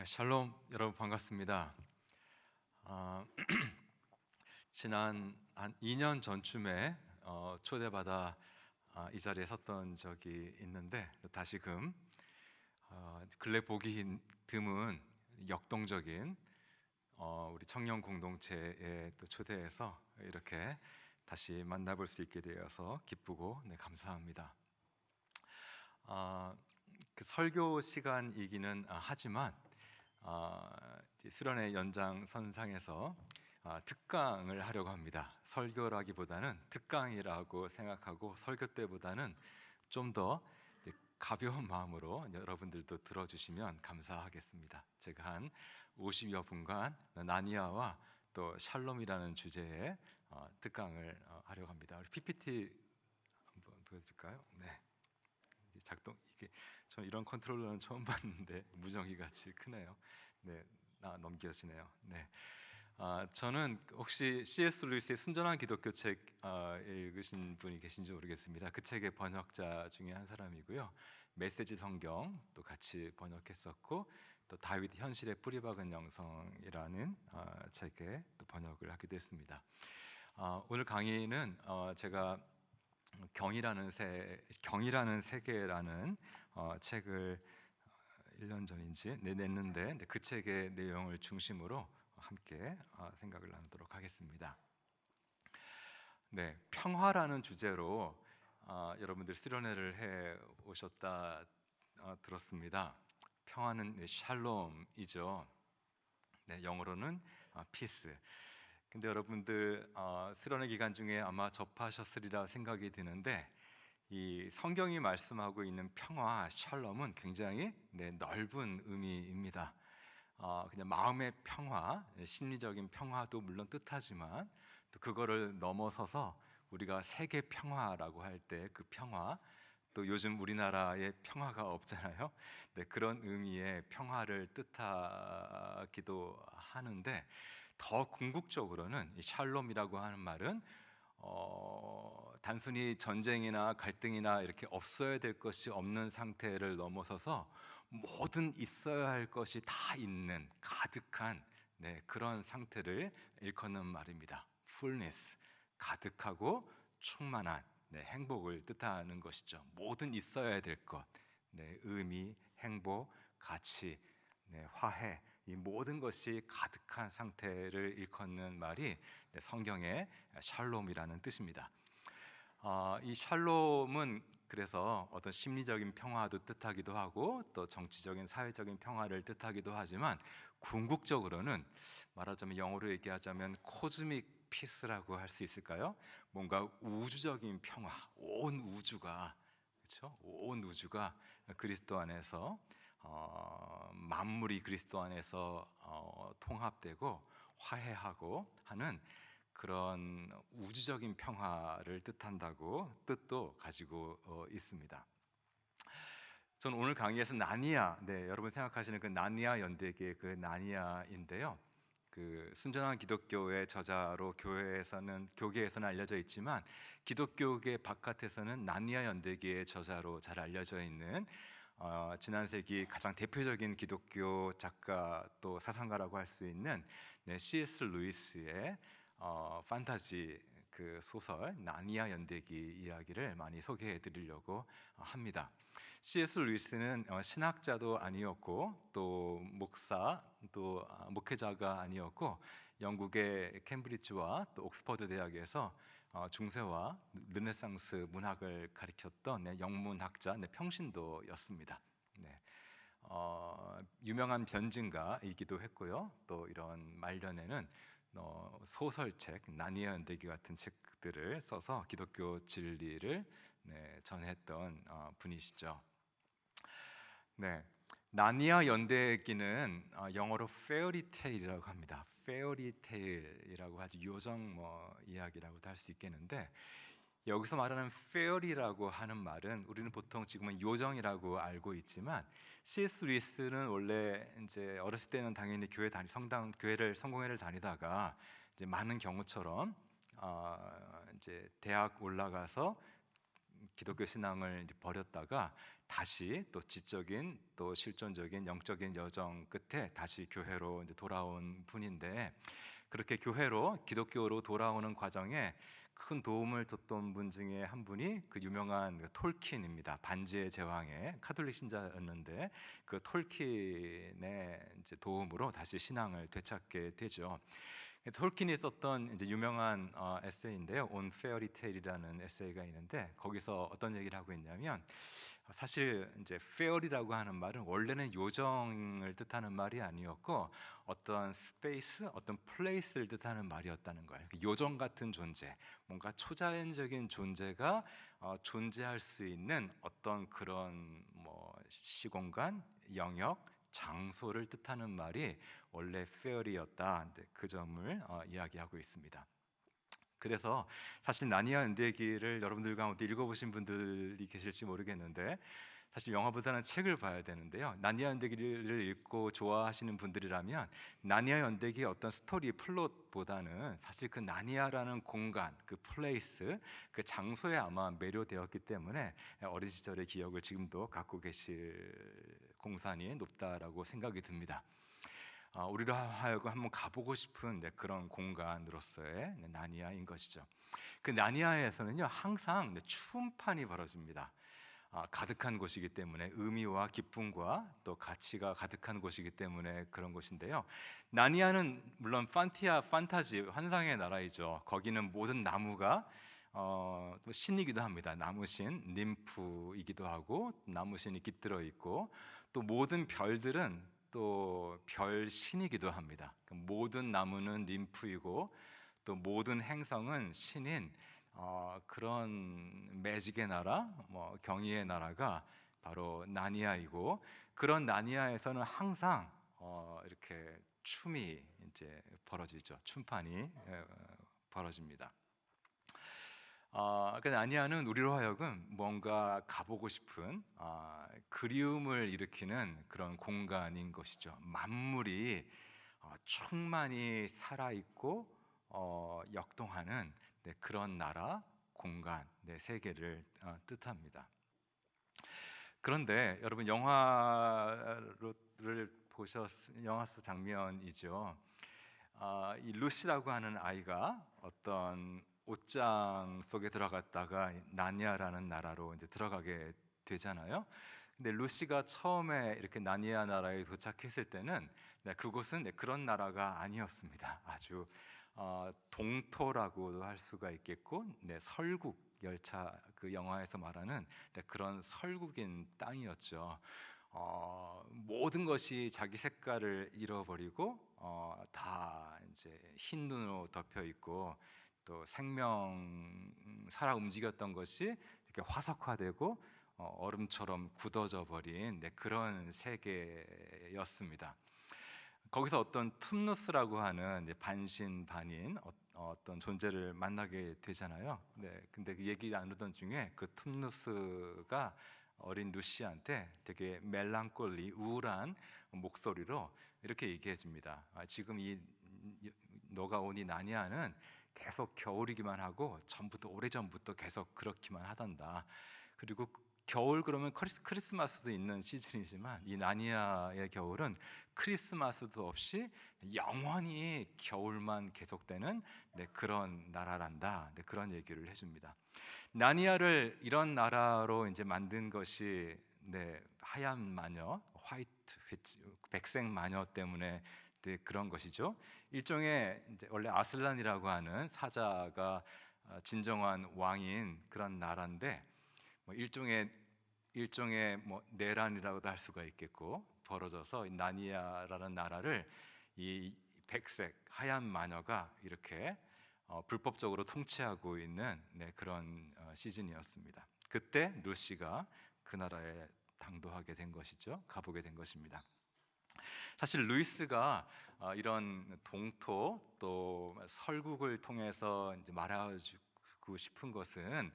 네, 샬롬 여러분 반갑습니다. 아, 지난 한 2년 전쯤에 초대받아 이 자리에 섰던 적이 있는데 다시금 근래 보기 드문 역동적인 우리 청년 공동체에 또 초대해서 이렇게 다시 만나볼 수 있게 되어서 기쁘고 감사합니다. 아, 그 설교 시간이기는 하지만 수련회 연장선상에서 특강을 하려고 합니다. 설교라기보다는 특강이라고 생각하고 설교 때보다는 좀 더 가벼운 마음으로 여러분들도 들어주시면 감사하겠습니다. 제가 한 50여 분간 나니아와 또 샬롬이라는 주제의 특강을 하려고 합니다. 우리 PPT 한번 보여드릴까요? 네. 작동 이게 저 이런 컨트롤러는 처음 봤는데 무정이 같이 크네요. 네, 넘겨지네요. 네, 저는 혹시 C.S. 루이스의 순전한 기독교 책 읽으신 분이 계신지 모르겠습니다. 그 책의 번역자 중에 한 사람이고요. 메시지 성경 또 같이 번역했었고 또 다윗 현실의 뿌리박은 영성이라는 책에 또 번역을 하기도 했습니다. 오늘 강의는 제가 경이라는 세계라는 책을 1년 전인지 냈는데 그 책의 내용을 중심으로 함께 생각을 나누도록 하겠습니다. 네, 평화라는 주제로 여러분들 수련회를 해 오셨다 들었습니다. 평화는 샬롬이죠. 네, 영어로는 피스. 근데 여러분들 수련회 기간 중에 아마 접하셨으리라 생각이 드는데 이 성경이 말씀하고 있는 평화, 샬롬은 굉장히 넓은 의미입니다. 그냥 마음의 평화, 심리적인 평화도 물론 뜻하지만 또 그거를 넘어서서 우리가 세계 평화라고 할 때 그 평화, 또 요즘 우리나라에 평화가 없잖아요. 네, 그런 의미의 평화를 뜻하기도 하는데 더 궁극적으로는 이 샬롬이라고 하는 말은 단순히 전쟁이나 갈등이나 이렇게 없어야 될 것이 없는 상태를 넘어서서 모든 있어야 할 것이 다 있는 가득한 그런 상태를 일컫는 말입니다. fullness, 가득하고 충만한 행복을 뜻하는 것이죠. 모든 있어야 될 것, 의미, 행복, 가치, 화해, 이 모든 것이 가득한 상태를 일컫는 말이 성경의 샬롬이라는 뜻입니다. 이 샬롬은 그래서 어떤 심리적인 평화도 뜻하기도 하고 또 정치적인 사회적인 평화를 뜻하기도 하지만 궁극적으로는 말하자면 영어로 얘기하자면 코즈믹 피스라고 할 수 있을까요? 뭔가 우주적인 평화, 온 우주가 그렇죠? 온 우주가 그리스도 안에서 만물이 그리스도 안에서 통합되고 화해하고 하는 그런 우주적인 평화를 뜻한다고 뜻도 가지고 있습니다. 저는 오늘 강의에서 나니아, 여러분 생각하시는 그 나니아 연대기의 그 나니아인데요. 그 순전한 기독교의 저자로 교계에서는 알려져 있지만 기독교계 바깥에서는 나니아 연대기의 저자로 잘 알려져 있는 지난 세기 가장 대표적인 기독교 작가 또 사상가라고 할 수 있는 C.S. 루이스의 판타지 그 소설 나니아 연대기 이야기를 많이 소개해 드리려고 합니다. C.S. 루이스는 신학자도 아니었고 또 목사 또 목회자가 아니었고 영국의 캠브리지와 또 옥스퍼드 대학에서 중세와 르네상스 문학을 가리켰던 영문학자 평신도였습니다. 유명한 변증가이기도 했고요. 또 이런 말년에는 소설책, 나니아 연대기 같은 책들을 써서 기독교 진리를 전했던 분이시죠. 네, 나니아 연대기는 영어로 페어리테일이라고 합니다. 페어리테일이라고 하죠. 요정 이야기라고도 할 수 있겠는데 여기서 말하는 페어리라고 하는 말은 우리는 보통 지금은 요정이라고 알고 있지만 C.S. 루이스는 원래 이제 어렸을 때는 당연히 교회를 성공회를 다니다가 이제 많은 경우처럼 이제 대학 올라가서 기독교 신앙을 이제 버렸다가 다시 또 지적인 또 실존적인 영적인 여정 끝에 다시 교회로 이제 돌아온 분인데, 그렇게 교회로 기독교로 돌아오는 과정에 큰 도움을 줬던 분 중에 한 분이 그 유명한 그 톨킨입니다. 반지의 제왕의 카톨릭 신자였는데 그 톨킨의 이제 도움으로 다시 신앙을 되찾게 되죠. 톨킨이 썼던 이제 유명한 에세이인데요. On Fairy Tale이라는 에세이가 있는데 거기서 어떤 얘기를 하고 있냐면, 사실 이제 fairy라고 하는 말은 원래는 요정을 뜻하는 말이 아니었고 어떤 스페이스, 어떤 플레이스를 뜻하는 말이었다는 거예요. 요정 같은 존재, 뭔가 초자연적인 존재가 존재할 수 있는 어떤 그런 뭐 시공간, 영역, 장소를 뜻하는 말이 원래 페어리였다. 그 점을 이야기하고 있습니다. 그래서 사실 나니아 은대기를 여러분들 가운데 읽어보신 분들이 계실지 모르겠는데, 사실 영화보다는 책을 봐야 되는데요. 나니아 연대기를 읽고 좋아하시는 분들이라면 나니아 연대기의 어떤 스토리 플롯보다는 사실 그 나니아라는 공간, 그 플레이스, 그 장소에 아마 매료되었기 때문에 어린 시절의 기억을 지금도 갖고 계실 공산이 높다라고 생각이 듭니다. 우리로 하여금 한번 가보고 싶은 그런 공간으로서의 나니아인 것이죠. 그 나니아에서는요 항상 추움판이 벌어집니다. 가득한 곳이기 때문에 의미와 기쁨과 또 가치가 가득한 곳이기 때문에 그런 곳인데요. 나니아는 물론 판타지 환상의 나라이죠. 거기는 모든 나무가 또 신이기도 합니다. 나무신, 님프이기도 하고 나무신이 깃들어 있고, 또 모든 별들은 또 별신이기도 합니다. 모든 나무는 님프이고 또 모든 행성은 신인 그런 매직의 나라, 뭐 경의의 나라가 바로 나니아이고, 그런 나니아에서는 항상 이렇게 춤이 이제 벌어지죠. 춤판이 벌어집니다. 그 나니아는 우리로 하여금 뭔가 가보고 싶은 그리움을 일으키는 그런 공간인 것이죠. 만물이 충만히 살아있고 역동하는 그런 나라, 공간, 세계를 뜻합니다. 그런데 여러분 영화 속 장면이죠. 이 루시라고 하는 아이가 어떤 옷장 속에 들어갔다가 나니아라는 나라로 이제 들어가게 되잖아요. 근데 루시가 처음에 이렇게 나니아 나라에 도착했을 때는 그곳은 그런 나라가 아니었습니다. 아주 동토라고도 할 수가 있겠고, 설국 열차, 그 영화에서 말하는 그런 설국인 땅이었죠. 모든 것이 자기 색깔을 잃어버리고 다 이제 흰 눈으로 덮여 있고, 또 살아 움직였던 것이 이렇게 화석화되고 얼음처럼 굳어져 버린 그런 세계였습니다. 거기서 어떤 툼누스라고 하는 반신반인 어떤 존재를 만나게 되잖아요. 근데 그 얘기 나누던 중에 그 툼누스가 어린 루시한테 되게 멜랑콜리, 우울한 목소리로 이렇게 얘기해 줍니다. 지금 너가 온 이 나니아는 계속 겨울이기만 하고 전부터 오래전부터 계속 그렇기만 하단다. 그리고 겨울 그러면 크리스마스도 있는 시즌이지만 이 나니아의 겨울은 크리스마스도 없이 영원히 겨울만 계속되는 그런 나라란다. 그런 얘기를 해줍니다. 나니아를 이런 나라로 이제 만든 것이 하얀 마녀, 백색 마녀 때문에 그런 것이죠. 일종의 이제 원래 아슬란이라고 하는 사자가 진정한 왕인 그런 나라인데, 뭐 일종의 뭐 내란이라고도 할 수가 있겠고, 벌어져서 이 나니아라는 나라를 이 백색 하얀 마녀가 이렇게 불법적으로 통치하고 있는 그런 시즌이었습니다. 그때 루시가 그 나라에 당도하게 된 것이죠. 가보게 된 것입니다. 사실 루이스가 이런 동토 또 설국을 통해서 이제 말하고 싶은 것은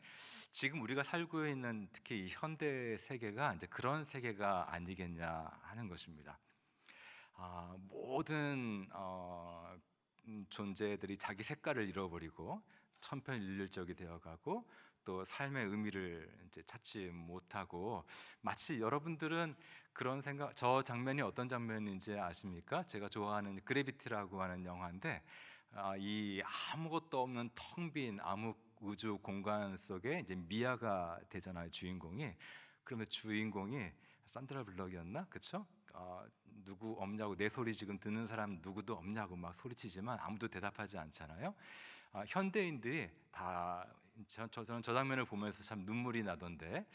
지금 우리가 살고 있는 특히 이 현대 세계가 이제 그런 세계가 아니겠냐 하는 것입니다. 모든 존재들이 자기 색깔을 잃어버리고 천편일률적이 되어가고, 또 삶의 의미를 이제 찾지 못하고 마치 여러분들은 그런 생각 저 장면이 어떤 장면인지 아십니까? 제가 좋아하는 그래비티라고 하는 영화인데 이 아무것도 없는 텅 빈 암흑 우주 공간 속에 이제 미아가 되잖아요 주인공이. 그러면 주인공이 산드라 블럭이었나? 그쵸? 누구 없냐고 내 소리 지금 듣는 사람 누구도 없냐고 막 소리치지만 아무도 대답하지 않잖아요. 현대인들이 다 저는 저 장면을 보면서 참 눈물이 나던데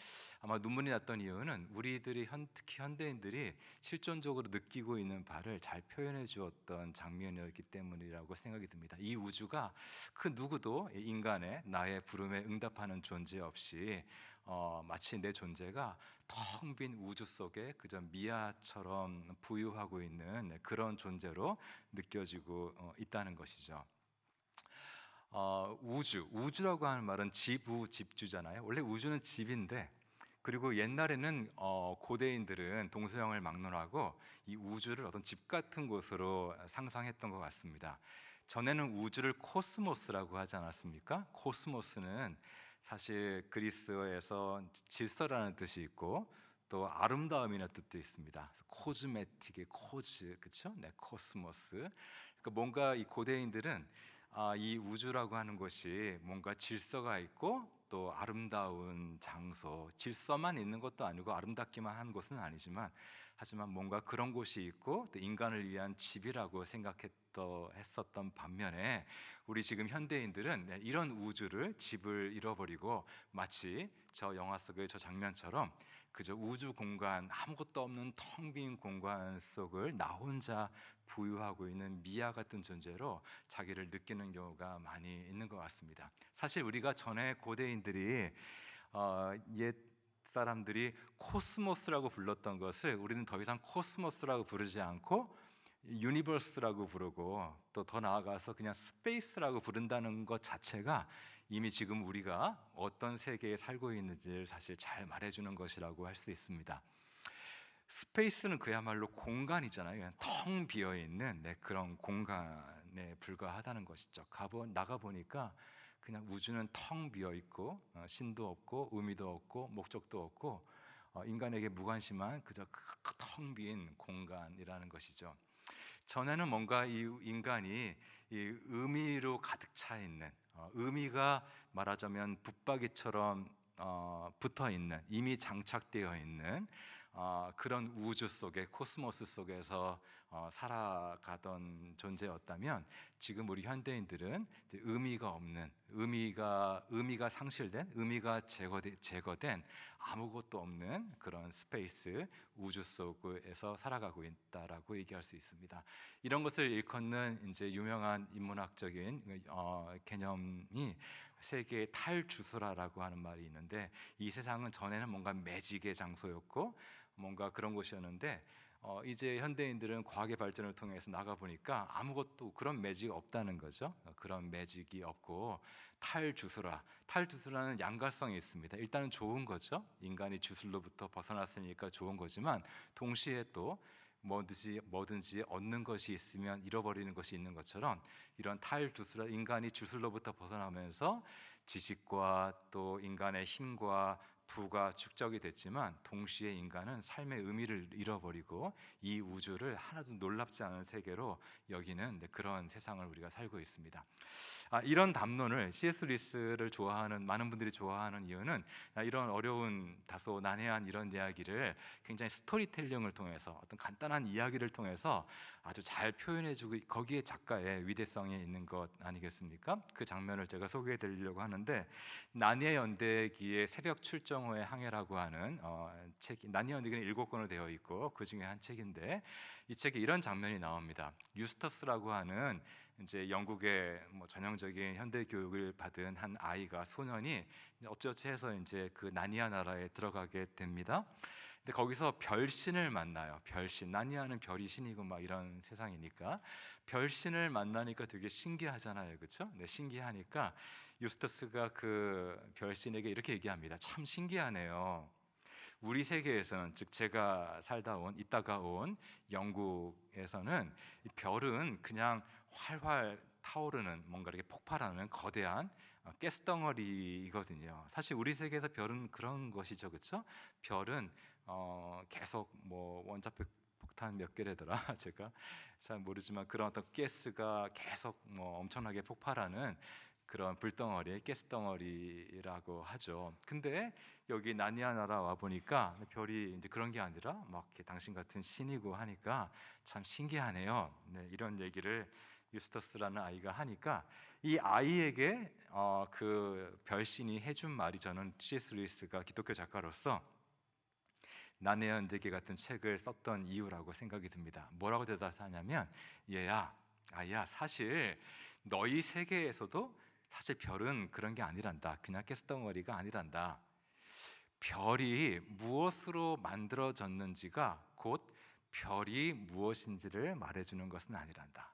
아마 눈물이 났던 이유는 우리들이 특히 현대인들이 실존적으로 느끼고 있는 바를 잘 표현해 주었던 장면이었기 때문이라고 생각이 듭니다. 이 우주가 그 누구도 인간의 나의 부름에 응답하는 존재 없이 마치 내 존재가 텅 빈 우주 속에 그저 미아처럼 부유하고 있는 그런 존재로 느껴지고 있다는 것이죠. 우주라고 하는 말은 집주잖아요. 원래 우주는 집인데 그리고 옛날에는 고대인들은 동서양을 막론하고 이 우주를 어떤 집 같은 곳으로 상상했던 것 같습니다. 전에는 우주를 코스모스라고 하지 않았습니까? 코스모스는 사실 그리스어에서 질서라는 뜻이 있고 또 아름다움이라는 뜻도 있습니다. 코즈메틱의 코즈, 그렇죠? 네, 코스모스. 그러니까 뭔가 이 고대인들은 이 우주라고 하는 것이 뭔가 질서가 있고 또 아름다운 장소, 질서만 있는 것도 아니고 아름답기만 한 곳은 아니지만 하지만 뭔가 그런 곳이 있고 또 인간을 위한 집이라고 했었던 반면에 우리 지금 현대인들은 이런 우주를 집을 잃어버리고 마치 저 영화 속의 저 장면처럼 그저 우주 공간 아무것도 없는 텅 빈 공간 속을 나 혼자 부유하고 있는 미아 같은 존재로 자기를 느끼는 경우가 많이 있는 것 같습니다. 사실 우리가 전에 고대인들이 옛 사람들이 코스모스라고 불렀던 것을 우리는 더 이상 코스모스라고 부르지 않고 유니버스라고 부르고 또 더 나아가서 그냥 스페이스라고 부른다는 것 자체가 이미 지금 우리가 어떤 세계에 살고 있는지를 사실 잘 말해주는 것이라고 할 수 있습니다. 스페이스는 그야말로 공간이잖아요. 그냥 텅 비어 있는 그런 공간에 불과하다는 것이죠. 나가 보니까 그냥 우주는 텅 비어 있고 신도 없고 의미도 없고 목적도 없고 인간에게 무관심한 그저 텅 빈 공간이라는 것이죠. 전에는 뭔가 이 인간이 이 의미로 가득 차 있는 의미가 말하자면 붙박이처럼 붙어 있는 이미 장착되어 있는 그런 우주 속에 코스모스 속에서 살아가던 존재였다면 지금 우리 현대인들은 이제 의미가 없는 의미가 상실된 의미가 제거된 아무것도 없는 그런 스페이스 우주 속에서 살아가고 있다라고 얘기할 수 있습니다. 이런 것을 일컫는 이제 유명한 인문학적인 개념이 세계의 탈주술화라고 하는 말이 있는데 이 세상은 전에는 뭔가 매직의 장소였고 뭔가 그런 곳이었는데 이제 현대인들은 과학의 발전을 통해서 나가 보니까 아무것도 그런 매직이 없다는 거죠. 그런 매직이 없고 탈주술라는 양가성이 있습니다. 일단은 좋은 거죠. 인간이 주술로부터 벗어났으니까 좋은 거지만 동시에 또 뭐든지 얻는 것이 있으면 잃어버리는 것이 있는 것처럼 이런 인간이 주술로부터 벗어나면서 지식과 또 인간의 힘과 부가 축적이 됐지만 동시에 인간은 삶의 의미를 잃어버리고 이 우주를 하나도 놀랍지 않은 세계로 여기는 그런 세상을 우리가 살고 있습니다. 이런 담론을 C.S. 루이스를 좋아하는 많은 분들이 좋아하는 이유는 이런 어려운 다소 난해한 이런 이야기를 굉장히 스토리텔링을 통해서 어떤 간단한 이야기를 통해서 아주 잘 표현해주고 거기에 작가의 위대성이 있는 것 아니겠습니까? 그 장면을 제가 소개해드리려고 하는데 나니아 연대기의 새벽 출정호의 항해라고 하는 나니아 연대기는 7권으로 되어 있고 그 중에 한 책인데 이 책에 이런 장면이 나옵니다. 유스터스라고 하는 이제 영국의 전형적인 현대 교육을 받은 한 아이가 소년이 어찌어찌 해서 이제 그 나니아 나라에 들어가게 됩니다. 근데 거기서 별신을 만나요. 별신. 나니아는 별이 신이고 막 이런 세상이니까 별신을 만나니까 되게 신기하잖아요, 그렇죠? 네, 신기하니까 유스터스가 그 별신에게 이렇게 얘기합니다. 참 신기하네요. 우리 세계에서는 즉 제가 있다가 온 영국에서는 이 별은 그냥 활활 타오르는 뭔가 이렇게 폭발하는 거대한 가스덩어리이거든요. 사실 우리 세계에서 별은 그런 것이죠, 그렇죠? 별은 계속 뭐 원자폭 폭탄 몇 개래더라 제가 잘 모르지만 그런 어떤 가스가 계속 뭐 엄청나게 폭발하는 그런 불덩어리, 가스덩어리라고 하죠. 근데 여기 나니아 나라 와 보니까 별이 이제 그런 게 아니라 막 이렇게 당신 같은 신이고 하니까 참 신기하네요. 네, 이런 얘기를 유스터스라는 아이가 하니까 이 아이에게 그 별신이 해준 말이 저는 C.S. 루이스가 기독교 작가로서 난해한 연대기 같은 책을 썼던 이유라고 생각이 듭니다. 뭐라고 대답하냐면 얘야, 아이야, 사실 너희 세계에서도 사실 별은 그런 게 아니란다. 그냥 가스덩어리가 아니란다. 별이 무엇으로 만들어졌는지가 곧 별이 무엇인지를 말해주는 것은 아니란다.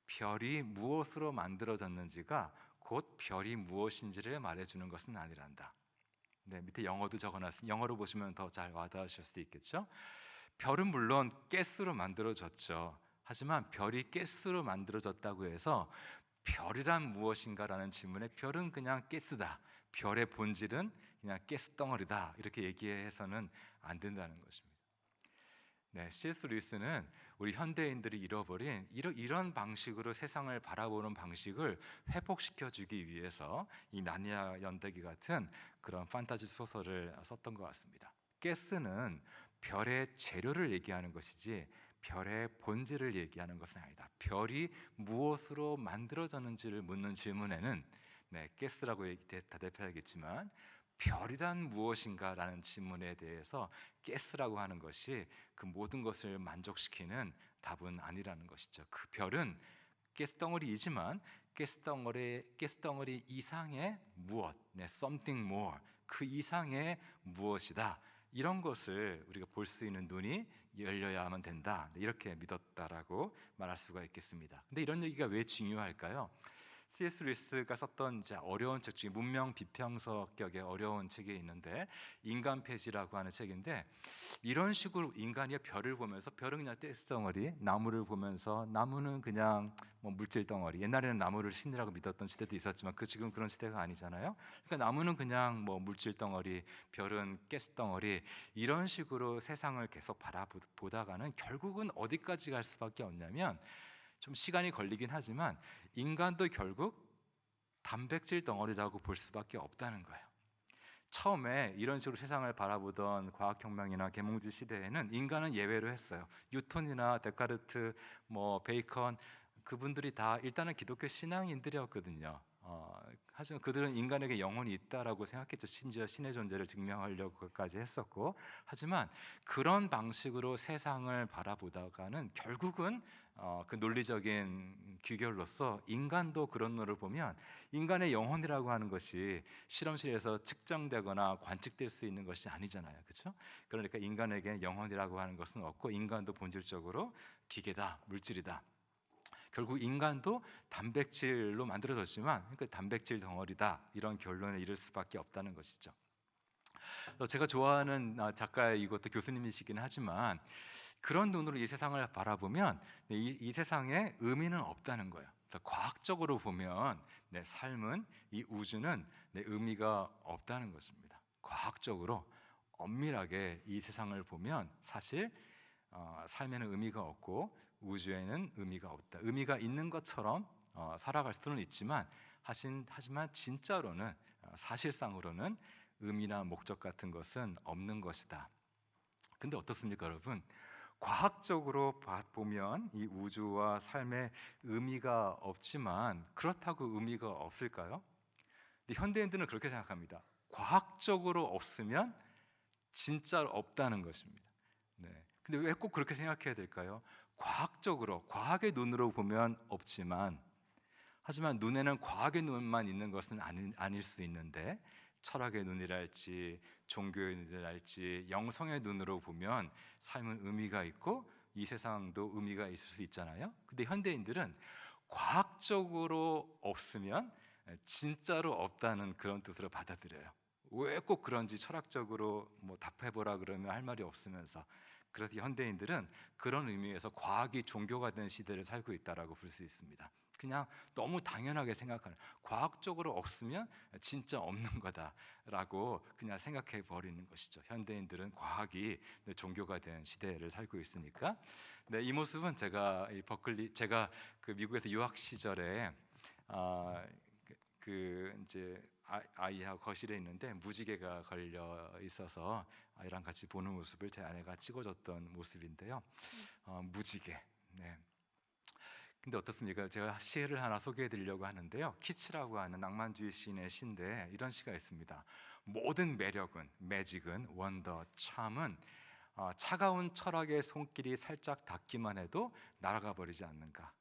별이 무엇으로 만들어졌는지가 곧 별이 무엇인지를 말해주는 것은 아니란다. 네, 밑에 영어도 적어놨으니 영어로 보시면 더 잘 와닿으실 수도 있겠죠. 별은 물론 가스로 만들어졌죠. 하지만 별이 가스로 만들어졌다고 해서 별이란 무엇인가라는 질문에 별은 그냥 가스다. 별의 본질은 그냥 가스 덩어리다. 이렇게 얘기해서는 안 된다는 것입니다. 네, C.S. 루이스는 우리 현대인들이 잃어버린 이런 방식으로 세상을 바라보는 방식을 회복시켜 주기 위해서 이 나니아 연대기 같은 그런 판타지 소설을 썼던 것 같습니다. 가스는 별의 재료를 얘기하는 것이지 별의 본질을 얘기하는 것은 아니다. 별이 무엇으로 만들어졌는지를 묻는 질문에는 네, 가스라고 대답해야겠지만 별이란 무엇인가라는 질문에 대해서 가스라고 하는 것이 그 모든 것을 만족시키는 답은 아니라는 것이죠. 그 별은 가스덩어리이지만 가스덩어리 이상의 무엇, 네, something more, 그 이상의 무엇이다. 이런 것을 우리가 볼 수 있는 눈이 열려야만 된다. 이렇게 믿었다라고 말할 수가 있겠습니다. 근데 이런 얘기가 왜 중요할까요? C.S. 루이스가 썼던 이제 어려운 책 중에 문명 비평서격의 어려운 책이 있는데 인간 폐지라고 하는 책인데 이런 식으로 인간이 별을 보면서 별은 그냥 가스덩어리, 나무를 보면서 나무는 그냥 뭐 물질 덩어리. 옛날에는 나무를 신이라고 믿었던 시대도 있었지만 그 지금 그런 시대가 아니잖아요. 그러니까 나무는 그냥 뭐 물질 덩어리, 별은 가스 덩어리 이런 식으로 세상을 계속 바라보다가는 결국은 어디까지 갈 수밖에 없냐면 좀 시간이 걸리긴 하지만 인간도 결국 단백질 덩어리라고 볼 수밖에 없다는 거예요. 처음에 이런 식으로 세상을 바라보던 과학혁명이나 계몽주의 시대에는 인간은 예외로 했어요. 뉴턴이나 데카르트, 뭐 베이컨 그분들이 다 일단은 기독교 신앙인들이었거든요. 하지만 그들은 인간에게 영혼이 있다라고 생각했죠. 심지어 신의 존재를 증명하려고까지 했었고, 하지만 그런 방식으로 세상을 바라보다가는 결국은 그 논리적인 귀결로서 인간도 그런 놈을 보면 인간의 영혼이라고 하는 것이 실험실에서 측정되거나 관측될 수 있는 것이 아니잖아요, 그렇죠? 그러니까 인간에게 영혼이라고 하는 것은 없고 인간도 본질적으로 기계다, 물질이다. 결국 인간도 단백질로 만들어졌지만 그 단백질 덩어리다 이런 결론에 이를 수밖에 없다는 것이죠. 제가 좋아하는 작가의 이것도 교수님이시긴 하지만 그런 눈으로 이 세상을 바라보면 이 세상에 의미는 없다는 거예요. 과학적으로 보면 내 삶은 이 우주는 내 의미가 없다는 것입니다. 과학적으로 엄밀하게 이 세상을 보면 사실 삶에는 의미가 없고 우주에는 의미가 없다. 의미가 있는 것처럼 살아갈 수는 있지만 하지만 진짜로는 사실상으로는 의미나 목적 같은 것은 없는 것이다. 근데 어떻습니까, 여러분? 과학적으로 보면 이 우주와 삶에 의미가 없지만 그렇다고 의미가 없을까요? 근데 현대인들은 그렇게 생각합니다. 과학적으로 없으면 진짜로 없다는 것입니다. 네. 근데 왜 꼭 그렇게 생각해야 될까요? 과학적으로, 과학의 눈으로 보면 없지만 하지만 눈에는 과학의 눈만 있는 것은 아닐 수 있는데 철학의 눈이랄지 종교의 눈이랄지 영성의 눈으로 보면 삶은 의미가 있고 이 세상도 의미가 있을 수 있잖아요. 근데 현대인들은 과학적으로 없으면 진짜로 없다는 그런 뜻으로 받아들여요. 왜 꼭 그런지 철학적으로 뭐 답해보라 그러면 할 말이 없으면서 그래서 현대인들은 그런 의미에서 과학이 종교가 된 시대를 살고 있다라고 볼 수 있습니다. 그냥 너무 당연하게 생각하는, 과학적으로 없으면 진짜 없는 거다라고 그냥 생각해 버리는 것이죠. 현대인들은 과학이 종교가 된 시대를 살고 있으니까. 네, 이 모습은 제가 제가 그 미국에서 유학 시절에 아, 이제 아이하고 거실에 있는데 무지개가 걸려 있어서 아이랑 같이 보는 모습을 제 아내가 찍어줬던 모습인데요. 무지개. 네. 근데 어떻습니까? 제가 시를 하나 소개해 드리려고 하는데요. 키츠라고 하는 낭만주의 시인의 시인데 이런 시가 있습니다. 모든 매력은, 매직은, 원더, 참은 차가운 철학의 손길이 살짝 닿기만 해도 날아가 버리지 않는가.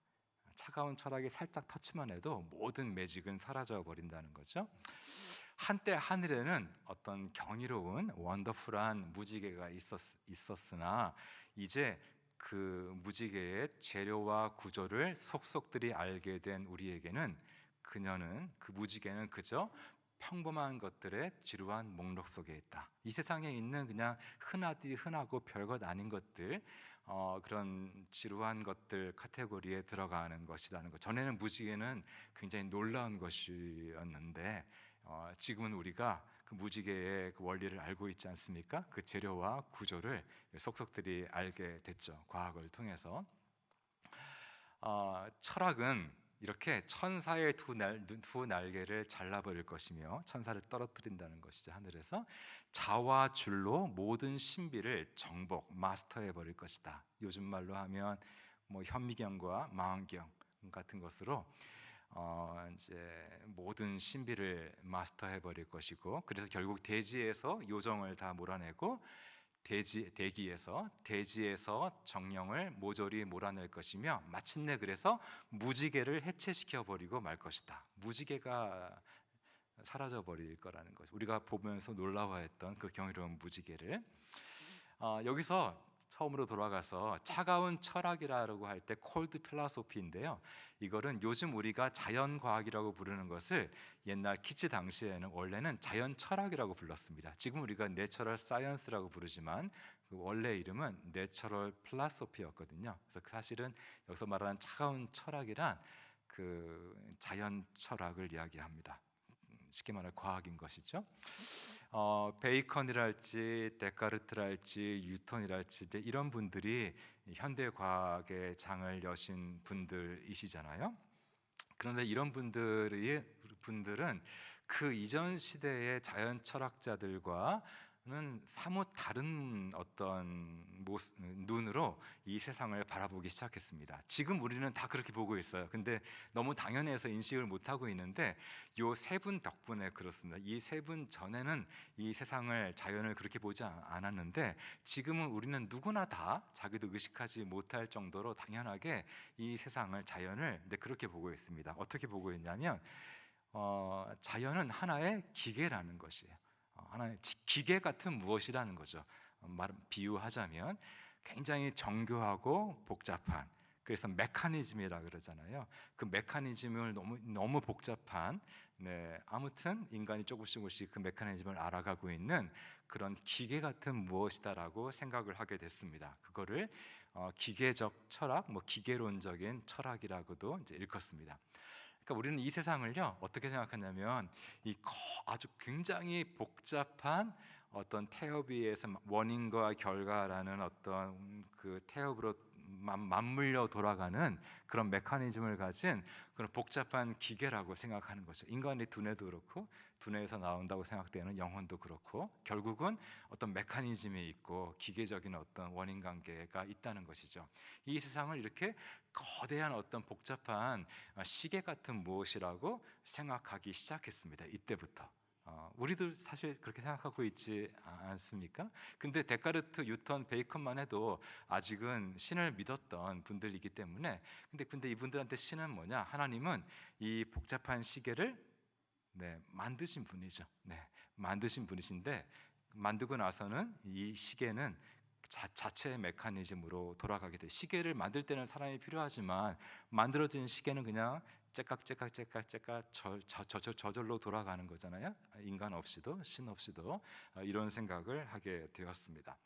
차가운 철학이 살짝 터치만 해도 모든 매직은 사라져 버린다는 거죠. 한때 하늘에는 어떤 경이로운 원더풀한 무지개가 있었으나 이제 그 무지개의 재료와 구조를 속속들이 알게 된 우리에게는 그 무지개는 그저 평범한 것들의 지루한 목록 속에 있다. 이 세상에 있는 그냥 흔하고 별것 아닌 것들, 그런 지루한 것들 카테고리에 들어가는 것이라는 것. 전에는 무지개는 굉장히 놀라운 것이었는데 지금은 우리가 그 무지개의 그 원리를 알고 있지 않습니까? 그 재료와 구조를 속속들이 알게 됐죠. 과학을 통해서. 철학은 이렇게 천사의 두 날개를 잘라버릴 것이며 천사를 떨어뜨린다는 것이죠. 하늘에서 자와 줄로 모든 신비를 정복, 마스터해 버릴 것이다. 요즘 말로 하면 뭐 현미경과 망원경 같은 것으로 이제 모든 신비를 마스터해 버릴 것이고, 그래서 결국 대지에서 요정을 다 몰아내고 대지에서 정령을 모조리 몰아낼 것이며, 마침내 그래서 무지개를 해체시켜 버리고 말 것이다. 무지개가 사라져 버릴 거라는 거죠. 우리가 보면서 놀라워했던 그 경이로운 무지개를. 여기서 처음으로 돌아가서 차가운 철학이라고 할 때 콜드 필라소피인데요. 이거는 요즘 우리가 자연 과학이라고 부르는 것을 옛날 키치 당시에는 원래는 자연 철학이라고 불렀습니다. 지금 우리가 내처럴 사이언스라고 부르지만 그 원래 이름은 내처럴 필라소피였거든요. 그래서 사실은 여기서 말하는 차가운 철학이란 그 자연 철학을 이야기합니다. 쉽게 말해 과학인 것이죠. 베이컨이랄지 데카르트랄지 뉴턴이랄지 이런 분들이 현대 과학의 장을 여신 분들이시잖아요. 그런데 이런 분들은 그 이전 시대의 자연 철학자들과는 사뭇 다른 어떤 눈으로 이 세상을 바라보기 시작했습니다. 지금 우리는 다 그렇게 보고 있어요. 근데 너무 당연해서 인식을 못하고 있는데 요 세 분 덕분에 그렇습니다. 이 세 분 전에는 이 세상을, 자연을 그렇게 보지 않았는데 지금은 우리는 누구나 다 자기도 의식하지 못할 정도로 당연하게 이 세상을, 자연을 그렇게 보고 있습니다. 어떻게 보고 있냐면 자연은 하나의 기계라는 것이에요. 하나의 기계 같은 무엇이라는 거죠. 비유하자면 굉장히 정교하고 복잡한, 그래서 메커니즘이라 그러잖아요. 그 메커니즘을 너무 복잡한, 아무튼 인간이 조금씩 그 메커니즘을 알아가고 있는 그런 기계 같은 무엇이다라고 생각을 하게 됐습니다. 그거를 기계적 철학, 기계론적인 철학이라고도 이제 일컫습니다. 그러니까 우리는 이 세상을요 어떻게 생각하냐면 아주 굉장히 복잡한 어떤 태엽에서 원인과 결과라는 어떤 그 태엽으로 맞물려 돌아가는 그런 메커니즘을 가진 그런 복잡한 기계라고 생각하는 거죠. 인간의 두뇌도 그렇고 두뇌에서 나온다고 생각되는 영혼도 그렇고 결국은 어떤 메커니즘이 있고 기계적인 어떤 원인 관계가 있다는 것이죠. 이 세상을 이렇게 거대한 어떤 복잡한 시계 같은 무엇이라고 생각하기 시작했습니다. 이때부터. 우리도 사실 그렇게 생각하고 있지 않습니까? 근데 데카르트, 뉴턴, 베이컨만 해도 아직은 신을 믿었던 분들이기 때문에, 근데 이분들한테 신은 뭐냐? 하나님은 이 복잡한 시계를 만드신 분이죠. 만드신 분이신데 만들고 나서는 이 시계는 자체의 메커니즘으로 돌아가게 돼. 시계를 만들 때는 사람이 필요하지만 만들어진 시계는 그냥 째깍째깍 저절로 돌아가는 거잖아요. 인간 없이도 신 없이도 이런 생각을 하게 되었습니다.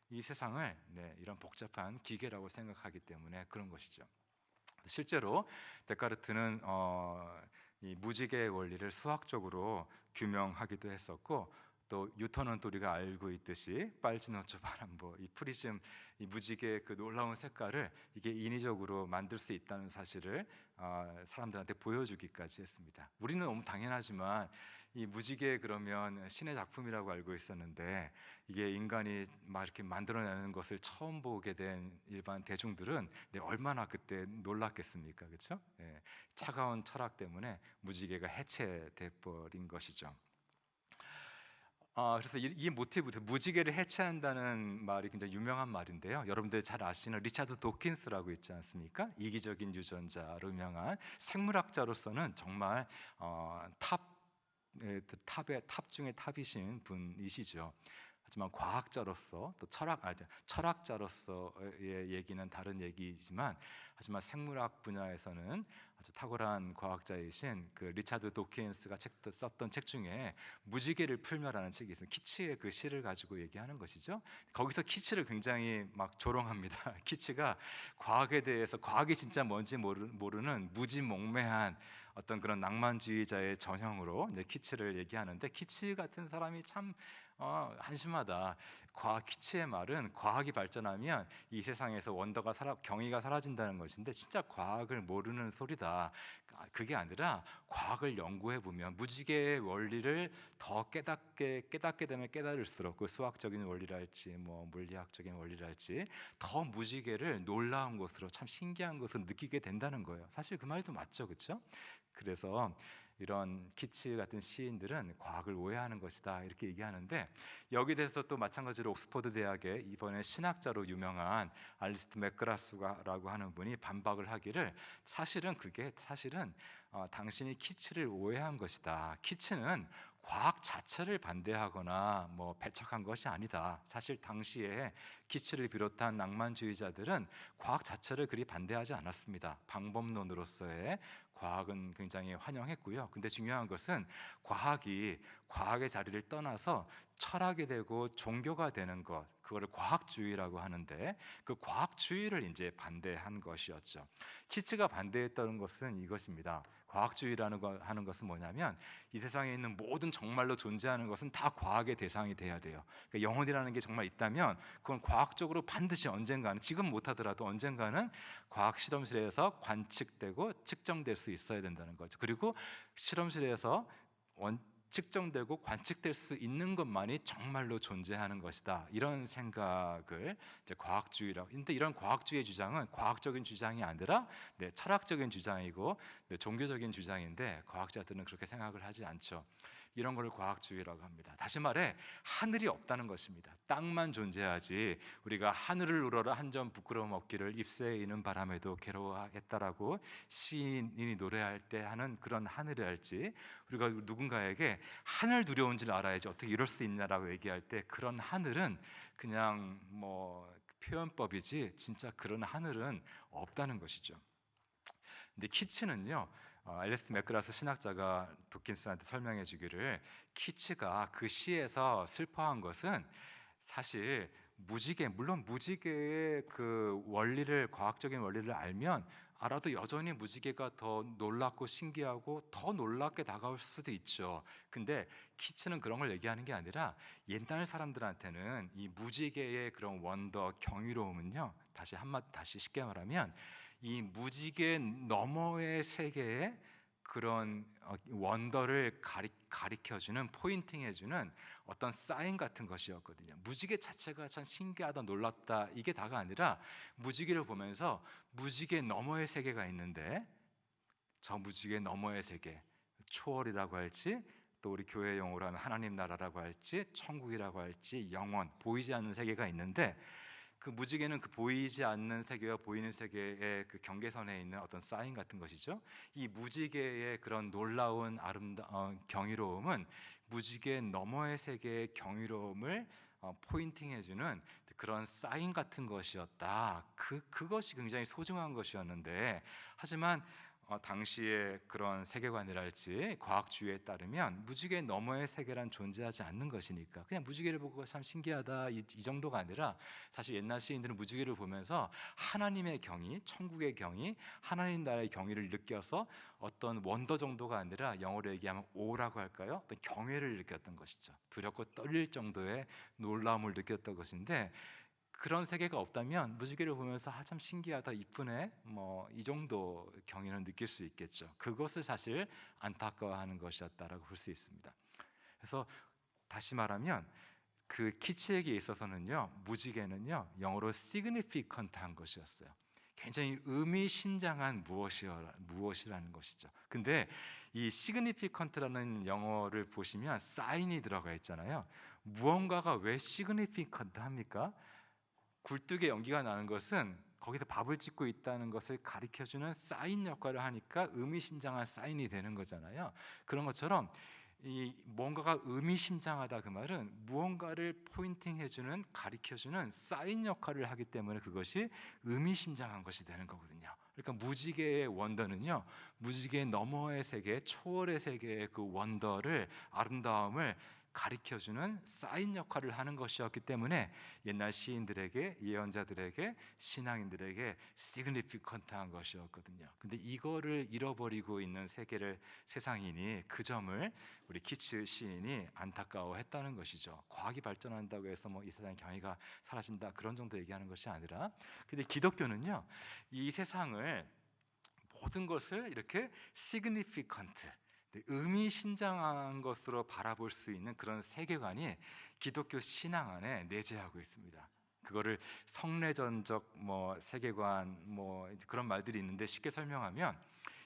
이 세상을 이런 복잡한 기계라고 생각하기 때문에 그런 것이죠. 실제로 데카르트는 이 무지개의 원리를 수학적으로 규명하기도 했었고, 또 뉴턴은 또 우리가 알고 있듯이 빨주노초 바람보, 이 프리즘, 이 무지개의 그 놀라운 색깔을 이게 인위적으로 만들 수 있다는 사실을 사람들한테 보여주기까지 했습니다. 우리는 너무 당연하지만 이 무지개 그러면 신의 작품이라고 알고 있었는데, 이게 인간이 막 이렇게 만들어내는 것을 처음 보게 된 일반 대중들은 얼마나 그때 놀랐겠습니까, 그렇죠? 예, 차가운 철학 때문에 무지개가 해체돼 버린 것이죠. 그래서 이 모티브, 무지개를 해체한다는 말이 굉장히 유명한 말인데요. 여러분들 잘 아시는 리차드 도킨스라고 있지 않습니까? 이기적인 유전자로 유명한 생물학자로서는 정말 탑 탑의 탑 중에 탑이신 분이시죠. 하지만 과학자로서 또 철학자로서의 얘기는 다른 얘기지만, 하지만 생물학 분야에서는 아주 탁월한 과학자이신 그 리차드 도킨스가 썼던 책 중에 무지개를 풀며라는 책이 있어요. 키츠의 그 시를 가지고 얘기하는 것이죠. 거기서 키츠를 굉장히 막 조롱합니다. 키츠가 과학에 대해서, 과학이 진짜 뭔지 모르는 무지몽매한 어떤 그런 낭만주의자의 전형으로 이제 키츠를 얘기하는데, 키츠 같은 사람이 참 한심하다. 키츠의 말은 과학이 발전하면 이 세상에서 경이가 사라진다는 것인데, 진짜 과학을 모르는 소리다. 그게 아니라 과학을 연구해 보면 무지개의 원리를 더 깨닫게 되면 깨달을수록, 그 수학적인 원리랄지 뭐 물리학적인 원리랄지 더 무지개를 놀라운 것으로, 참 신기한 것으로 느끼게 된다는 거예요. 사실 그 말도 맞죠, 그렇죠? 그래서 이런 키츠 같은 시인들은 과학을 오해하는 것이다, 이렇게 얘기하는데, 여기 대해서 또 마찬가지로 옥스퍼드 대학의 이번에 신학자로 유명한 알리스트 맥그라스라고 하는 분이 반박을 하기를, 사실은 당신이 키츠를 오해한 것이다. 키츠는 과학 자체를 반대하거나 뭐 배척한 것이 아니다. 사실 당시에 키츠를 비롯한 낭만주의자들은 과학 자체를 그리 반대하지 않았습니다. 방법론으로서의 과학은 굉장히 환영했고요. 근데 중요한 것은 과학의 자리를 떠나서 철학이 되고 종교가 되는 것, 그거를 과학주의라고 하는데, 그 과학주의를 이제 반대한 것이었죠. 키츠가 반대했던 것은 이것입니다. 과학주의라는 거 하는 것은 뭐냐면, 이 세상에 있는 모든 정말로 존재하는 것은 다 과학의 대상이 돼야 돼요. 그러니까 영혼이라는 게 정말 있다면 그건 과학적으로 반드시 언젠가는, 지금 못하더라도 언젠가는 과학 실험실에서 관측되고 측정될 수 있어야 된다는 거죠. 그리고 실험실에서 측정되고 관측될 수 있는 것만이 정말로 존재하는 것이다. 이런 생각을 이제 과학주의라고. 근데 이런 과학주의 주장은 과학적인 주장이 아니라 철학적인 주장이고 종교적인 주장인데, 과학자들은 그렇게 생각을 하지 않죠. 이런 걸 과학주의라고 합니다. 다시 말해 하늘이 없다는 것입니다. 땅만 존재하지, 우리가 하늘을 우러러 한 점 부끄러움 없기를 잎새에 이는 바람에도 괴로워했다라고 시인이 노래할 때 하는 그런 하늘을 알지, 우리가 누군가에게 하늘 두려운 줄 알아야지 어떻게 이럴 수 있냐라고 얘기할 때, 그런 하늘은 그냥 뭐 표현법이지 진짜 그런 하늘은 없다는 것이죠. 근데 키츠는요, 알레스트 맥그라스 신학자가 도킨스한테 설명해 주기를, 키츠가 그 시에서 슬퍼한 것은 사실 물론 무지개의 그 원리를, 과학적인 원리를 알아도 여전히 무지개가 더 놀랍고 신기하고 더 놀랍게 다가올 수도 있죠. 근데 키츠는 그런 걸 얘기하는 게 아니라, 옛날 사람들한테는 이 무지개의 그런 원더, 경이로움은요, 다시 쉽게 말하면 이 무지개 너머의 세계에 그런 원더를 가리켜주는, 포인팅해주는 어떤 사인 같은 것이었거든요. 무지개 자체가 참 신기하다, 놀랍다, 이게 다가 아니라, 무지개를 보면서 무지개 너머의 세계가 있는데, 저 무지개 너머의 세계, 초월이라고 할지, 또 우리 교회 용어로 하면 하나님 나라라고 할지, 천국이라고 할지, 영원, 보이지 않는 세계가 있는데, 그 무지개는 그 보이지 않는 세계와 보이는 세계의 그 경계선에 있는 어떤 사인 같은 것이죠. 이 무지개의 그런 놀라운 경이로움은 무지개 너머의 세계의 경이로움을 포인팅해주는 그런 사인 같은 것이었다. 그것이 굉장히 소중한 것이었는데, 하지만 당시의 그런 세계관이랄지 과학주의에 따르면 무지개 너머의 세계란 존재하지 않는 것이니까 그냥 무지개를 보고 참 신기하다 이 정도가 아니라 사실 옛날 시인들은 무지개를 보면서 하나님의 경이, 천국의 경이, 하나님 나라의 경의를 느껴서 어떤 원더 정도가 아니라 영어로 얘기하면 오라고 할까요? 어떤 경외를 느꼈던 것이죠. 두렵고 떨릴 정도의 놀라움을 느꼈던 것인데 그런 세계가 없다면 무지개를 보면서 참 신기하다, 이쁘네, 뭐 이 정도 경의는 느낄 수 있겠죠. 그것을 사실 안타까워하는 것이었다라고 볼 수 있습니다. 그래서 다시 말하면 그 키치에게 있어서는요, 무지개는요 영어로 significant한 것이었어요. 굉장히 의미심장한 무엇이라는 것이죠. 근데 이 significant라는 영어를 보시면 sign이 들어가 있잖아요. 무언가가 왜 significant 합니까? 굴뚝에 연기가 나는 것은 거기서 밥을 짓고 있다는 것을 가리켜주는 사인 역할을 하니까 의미심장한 사인이 되는 거잖아요. 그런 것처럼 이 뭔가가 의미심장하다 그 말은 무언가를 포인팅해주는 가리켜주는 사인 역할을 하기 때문에 그것이 의미심장한 것이 되는 거거든요. 그러니까 무지개의 원더는요, 무지개 너머의 세계, 초월의 세계의 그 원더를, 아름다움을 가리켜주는 사인 역할을 하는 것이었기 때문에 옛날 시인들에게, 예언자들에게, 신앙인들에게 시그니피컨트한 것이었거든요. 근데 이거를 잃어버리고 있는 세상이니 그 점을 우리 키츠 시인이 안타까워했다는 것이죠. 과학이 발전한다고 해서 뭐 이 세상의 경이가 사라진다 그런 정도 얘기하는 것이 아니라, 근데 기독교는요 이 세상을, 모든 것을 이렇게 significant, 의미심장한 것으로 바라볼 수 있는 그런 세계관이 기독교 신앙 안에 내재하고 있습니다. 그거를 성례전적 뭐 세계관 뭐 그런 말들이 있는데, 쉽게 설명하면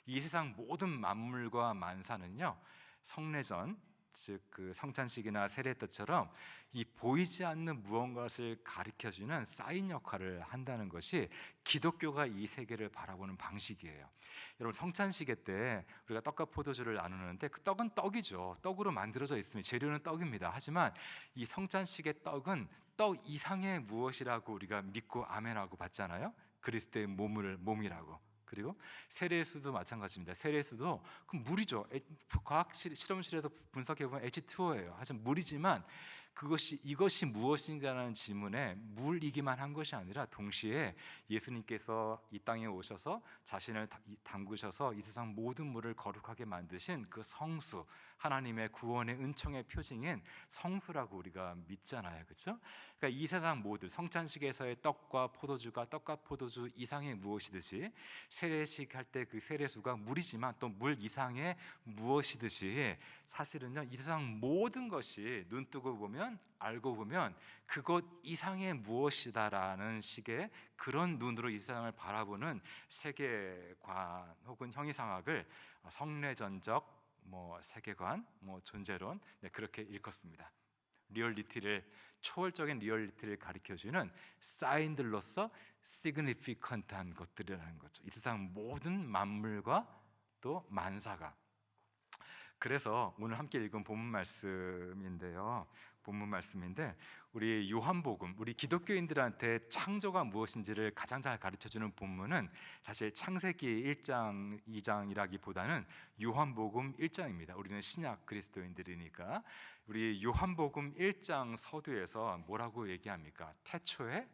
이 세상 모든 만물과 만사는요 성례전, 즉 그 성찬식이나 세례 때처럼 이 보이지 않는 무언가를 가리켜주는 사인 역할을 한다는 것이 기독교가 이 세계를 바라보는 방식이에요. 여러분, 성찬식회 때 우리가 떡과 포도주를 나누는데 그 떡은 떡이죠. 떡으로 만들어져 있으면 재료는 떡입니다. 하지만 이 성찬식의 떡은 떡 이상의 무엇이라고 우리가 믿고 아멘하고 받잖아요. 그리스도의 몸이라고. 그리고 세례수도 마찬가지입니다. 세례수도 그 물이죠. 과학 실험실에서 분석해 보면 H2O예요. 하지만 물이지만 이것이 무엇인가라는 질문에 물이기만 한 것이 아니라 동시에 예수님께서 이 땅에 오셔서 자신을 담그셔서 이 세상 모든 물을 거룩하게 만드신 그 성수, 하나님의 구원의 은총의 표징인 성수라고 우리가 믿잖아요. 그렇죠? 그러니까 이 세상 모든 성찬식에서의 떡과 포도주 이상의 무엇이듯이 세례식 할 때 그 세례수가 물이지만 또 물 이상의 무엇이듯이 사실은요 이 세상 모든 것이 눈 뜨고 보면, 알고 보면 그것 이상의 무엇이다라는 식의 그런 눈으로 이 세상을 바라보는 세계관 혹은 형이상학을 성례전적 뭐 세계관, 뭐 존재론, 그렇게 일컫습니다. 초월적인 리얼리티를 가리켜주는 사인들로서 시그니피컨트한 것들이라는 거죠. 이 세상 모든 만물과 또 만사가. 그래서 오늘 함께 읽은 본문 말씀인데 우리 요한복음, 우리 기독교인들한테 창조가 무엇인지를 가장 잘 가르쳐주는 본문은 사실 창세기 1장, 2장이라기보다는 요한복음 1장입니다. 우리는 신약 그리스도인들이니까 우리 요한복음 1장 서두에서 뭐라고 얘기합니까? 태초에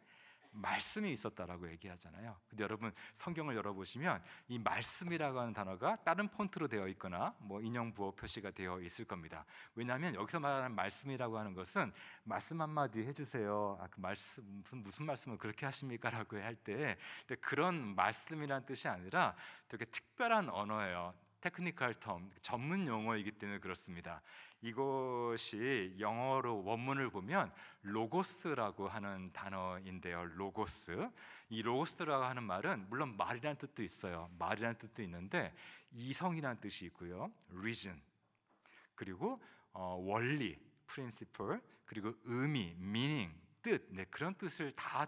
말씀이 있었다라고 얘기하잖아요. 근데 여러분 성경을 열어보시면 이 말씀이라고 하는 단어가 다른 폰트로 되어 있거나 뭐 인용 부호 표시가 되어 있을 겁니다. 왜냐하면 여기서 말하는 말씀이라고 하는 것은 말씀 한마디 해주세요. 그 말씀 무슨 말씀을 그렇게 하십니까라고 할 때 그런 말씀이란 뜻이 아니라 되게 특별한 언어예요. 테크니컬 텀, 전문 용어이기 때문에 그렇습니다. 이것이 영어로 원문을 보면 로고스라고 하는 단어인데요. 로고스. 이 로고스라고 하는 말은 물론 말이라는 뜻도 있어요. 말이라는 뜻도 있는데 이성이라는 뜻이 있고요. reason, 그리고 원리, principle, 그리고 의미, meaning, 뜻, 그런 뜻을 다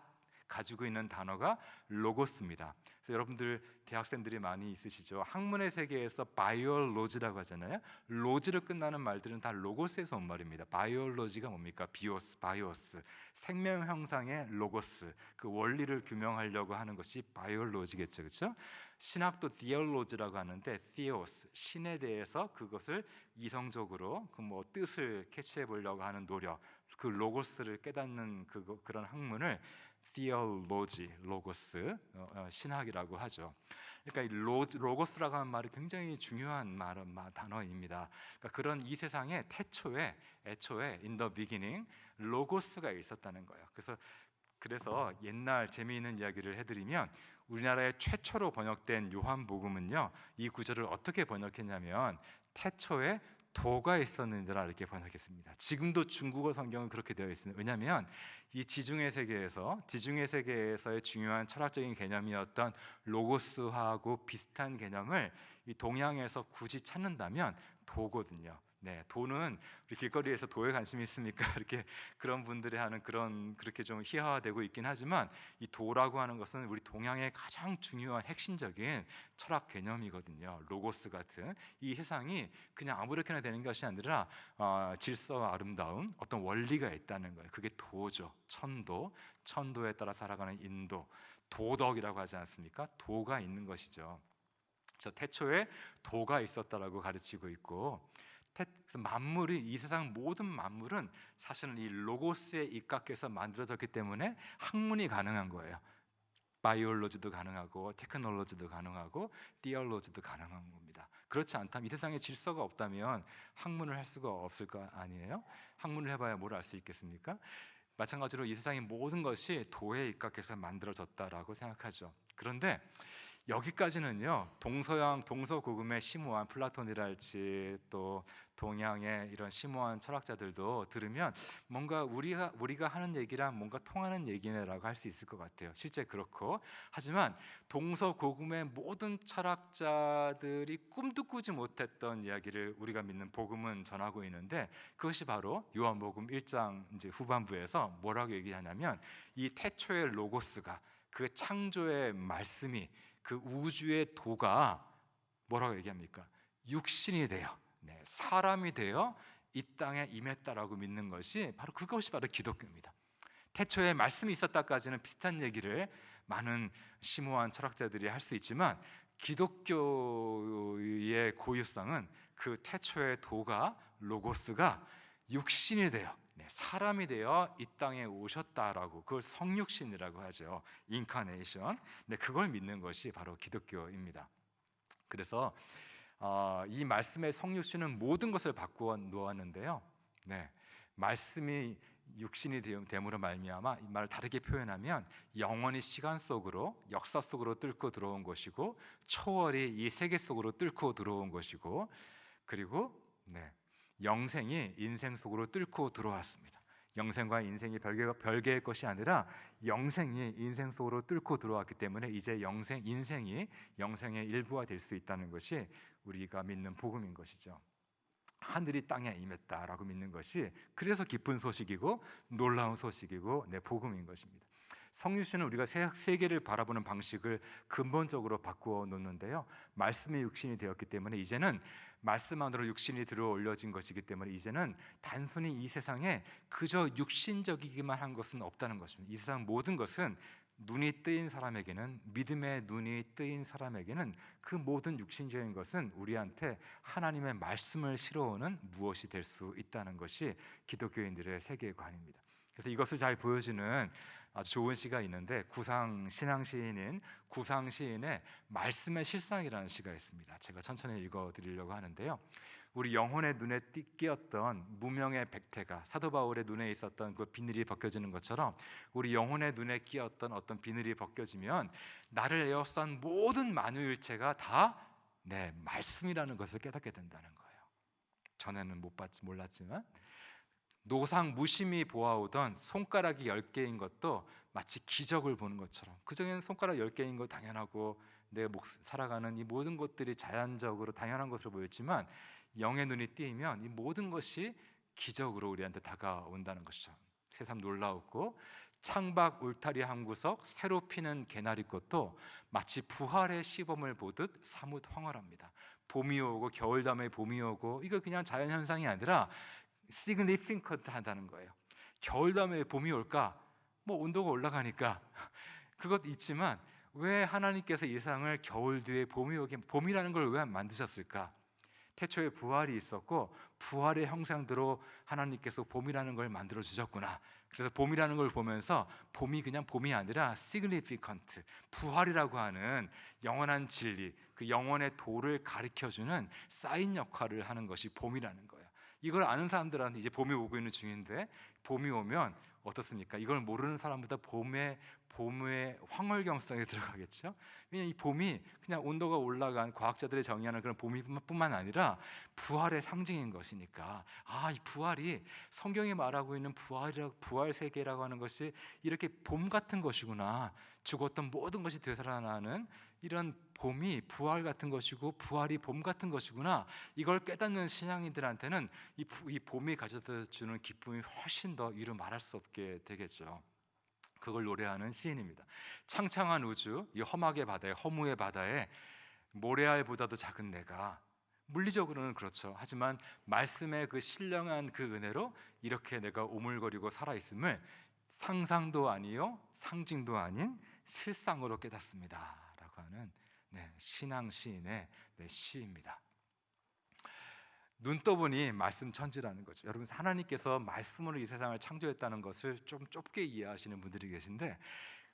가지고 있는 단어가 로고스입니다. 그래서 여러분들 대학생들이 많이 있으시죠. 학문의 세계에서 바이올로지라고 하잖아요. 로지로 끝나는 말들은 다 로고스에서 온 말입니다. 바이올로지가 뭡니까? 비오스, 바이오스, 생명 형상의 로고스, 그 원리를 규명하려고 하는 것이 바이올로지겠죠, 그렇죠? 신학도 디얼로지라고 하는데 theos, 신에 대해서 그것을 이성적으로 그 뭐 뜻을 캐치해 보려고 하는 노력, 그 로고스를 깨닫는 그런 학문을 theology, 로고스, 신학이라고 하죠. 그러니까 이 로고스라고 하는 말이 굉장히 중요한 단어입니다. 그러니까 그런 이 세상에 애초에 in the beginning 로고스가 있었다는 거예요. 그래서 옛날 재미있는 이야기를 해드리면 우리나라에 최초로 번역된 요한복음은요, 이 구절을 어떻게 번역했냐면 태초에 도가 있었느니라 이렇게 번역했습니다. 지금도 중국어 성경은 그렇게 되어 있습니다. 왜냐하면 이 지중해 세계에서의 중요한 철학적인 개념이었던 로고스하고 비슷한 개념을 이 동양에서 굳이 찾는다면 도거든요. 네, 도는 우리 길거리에서 도에 관심이 있습니까? 이렇게 그런 분들이 하는 그렇게 좀 희화화되고 있긴 하지만 이 도라고 하는 것은 우리 동양의 가장 중요한 핵심적인 철학 개념이거든요. 로고스 같은 이 세상이 그냥 아무렇게나 되는 것이 아니라 질서와 아름다움, 어떤 원리가 있다는 거예요. 그게 도죠. 천도에 따라 살아가는 인도, 도덕이라고 하지 않습니까? 도가 있는 것이죠. 그래서 태초에 도가 있었다라고 가르치고 있고, 만물이 이 세상 모든 만물은 사실은 이 로고스에 입각해서 만들어졌기 때문에 학문이 가능한 거예요. 바이올로지도 가능하고 테크놀로지도 가능하고 디얼로지도 가능한 겁니다. 그렇지 않다면 이 세상에 질서가 없다면 학문을 할 수가 없을 거 아니에요? 학문을 해봐야 뭘 알 수 있겠습니까? 마찬가지로 이 세상의 모든 것이 도에 입각해서 만들어졌다라고 생각하죠. 그런데 여기까지는요, 동서양 동서고금의 심오한 플라톤이랄지 또 동양의 이런 심오한 철학자들도 들으면 뭔가 우리가 하는 얘기랑 뭔가 통하는 얘기네라고 할 수 있을 것 같아요. 실제 그렇고, 하지만 동서고금의 모든 철학자들이 꿈도 꾸지 못했던 이야기를 우리가 믿는 복음은 전하고 있는데, 그것이 바로 요한복음 1장 이제 후반부에서 뭐라고 얘기하냐면, 이 태초의 로고스가, 그 창조의 말씀이, 그 우주의 도가 뭐라고 얘기합니까? 육신이 되어, 사람이 되어 이 땅에 임했다라고 믿는 것이 그것이 바로 기독교입니다. 태초에 말씀이 있었다까지는 비슷한 얘기를 많은 심오한 철학자들이 할 수 있지만, 기독교의 고유성은 그 태초의 도가, 로고스가 육신이 되어, 사람이 되어 이 땅에 오셨다라고, 그걸 성육신이라고 하죠. 인카네이션. 그걸 믿는 것이 바로 기독교입니다. 그래서 이 말씀의 성육신은 모든 것을 바꾸어 놓았는데요. 말씀이 육신이 됨으로 말미암아, 이 말을 다르게 표현하면 영원히 시간 속으로, 역사 속으로 뚫고 들어온 것이고, 초월이 이 세계 속으로 뚫고 들어온 것이고, 그리고 영생이 인생 속으로 뚫고 들어왔습니다. 영생과 인생이 별개의 것이 아니라 영생이 인생 속으로 뚫고 들어왔기 때문에 이제 인생이 영생의 일부가 될 수 있다는 것이 우리가 믿는 복음인 것이죠. 하늘이 땅에 임했다라고 믿는 것이 그래서 기쁜 소식이고 놀라운 소식이고 복음인 것입니다. 성육신은 우리가 세계를 바라보는 방식을 근본적으로 바꾸어 놓는데요. 말씀이 육신이 되었기 때문에 이제는 말씀 안으로 육신이 들어 올려진 것이기 때문에 이제는 단순히 이 세상에 그저 육신적이기만 한 것은 없다는 것입니다. 이 세상 모든 것은 눈이 뜨인 사람에게는, 믿음의 눈이 뜨인 사람에게는 그 모든 육신적인 것은 우리한테 하나님의 말씀을 실어오는 무엇이 될 수 있다는 것이 기독교인들의 세계관입니다. 그래서 이것을 잘 보여주는 아주 좋은 시가 있는데, 신앙 시인인 구상 시인의 말씀의 실상이라는 시가 있습니다. 제가 천천히 읽어드리려고 하는데요. 우리 영혼의 눈에 띄었던 무명의 백태가 사도 바울의 눈에 있었던 그 비늘이 벗겨지는 것처럼 우리 영혼의 눈에 끼었던 어떤 비늘이 벗겨지면 나를 에워싼 모든 만유일체가 다 말씀이라는 것을 깨닫게 된다는 거예요. 전에는 몰랐지만 노상 무심히 보아오던 손가락이 10개인 것도 마치 기적을 보는 것처럼, 그전에는 손가락 10개인 거 당연하고 내 살아가는 이 모든 것들이 자연적으로 당연한 것으로 보였지만, 영의 눈이 띄면 이 모든 것이 기적으로 우리한테 다가온다는 것이죠. 새삼 놀라웠고 창밖 울타리 한 구석, 새로 피는 개나리꽃도 마치 부활의 시범을 보듯 사뭇 황홀합니다. 봄이 오고 겨울 다음에 봄이 오고, 이거 그냥 자연 현상이 아니라 시그니피컨트하다는 거예요. 겨울 다음에 봄이 올까? 뭐 온도가 올라가니까 그것 있지만, 왜 하나님께서 이 세상을 겨울 뒤에 봄이 오게, 봄이라는 걸 왜 만드셨을까? 태초에 부활이 있었고 부활의 형상대로 하나님께서 봄이라는 걸 만들어 주셨구나. 그래서 봄이라는 걸 보면서 봄이 그냥 봄이 아니라 significant, 부활이라고 하는 영원한 진리, 그 영원의 도를 가리켜주는 사인 역할을 하는 것이 봄이라는 거예요. 이걸 아는 사람들한테 이제 봄이 오고 있는 중인데, 봄이 오면 어떻습니까? 이걸 모르는 사람보다 봄의 황홀경성에 들어가겠죠. 왜냐하면 이 봄이 그냥 온도가 올라간, 과학자들이 정의하는 그런 봄이뿐만 아니라 부활의 상징인 것이니까, 이 부활이 성경이 말하고 있는 부활 세계라고 하는 것이 이렇게 봄 같은 것이구나. 죽었던 모든 것이 되살아나는 이런 봄이 부활 같은 것이고 부활이 봄 같은 것이구나. 이걸 깨닫는 신앙인들한테는 이 봄이 가져다 주는 기쁨이 훨씬 더 이루 말할 수 없게 되겠죠. 그걸 노래하는 시인입니다. 창창한 우주, 이 험하게 바다에, 허무의 바다에 모래알보다도 작은 내가, 물리적으로는 그렇죠. 하지만 말씀의 그 신령한 그 은혜로 이렇게 내가 오물거리고 살아있음을 상상도 아니요 상징도 아닌 실상으로 깨닫습니다 라고 하는 신앙 시인의 시입니다. 눈 떠보니 말씀 천지라는 거죠. 여러분, 하나님께서 말씀으로 이 세상을 창조했다는 것을 좀 좁게 이해하시는 분들이 계신데,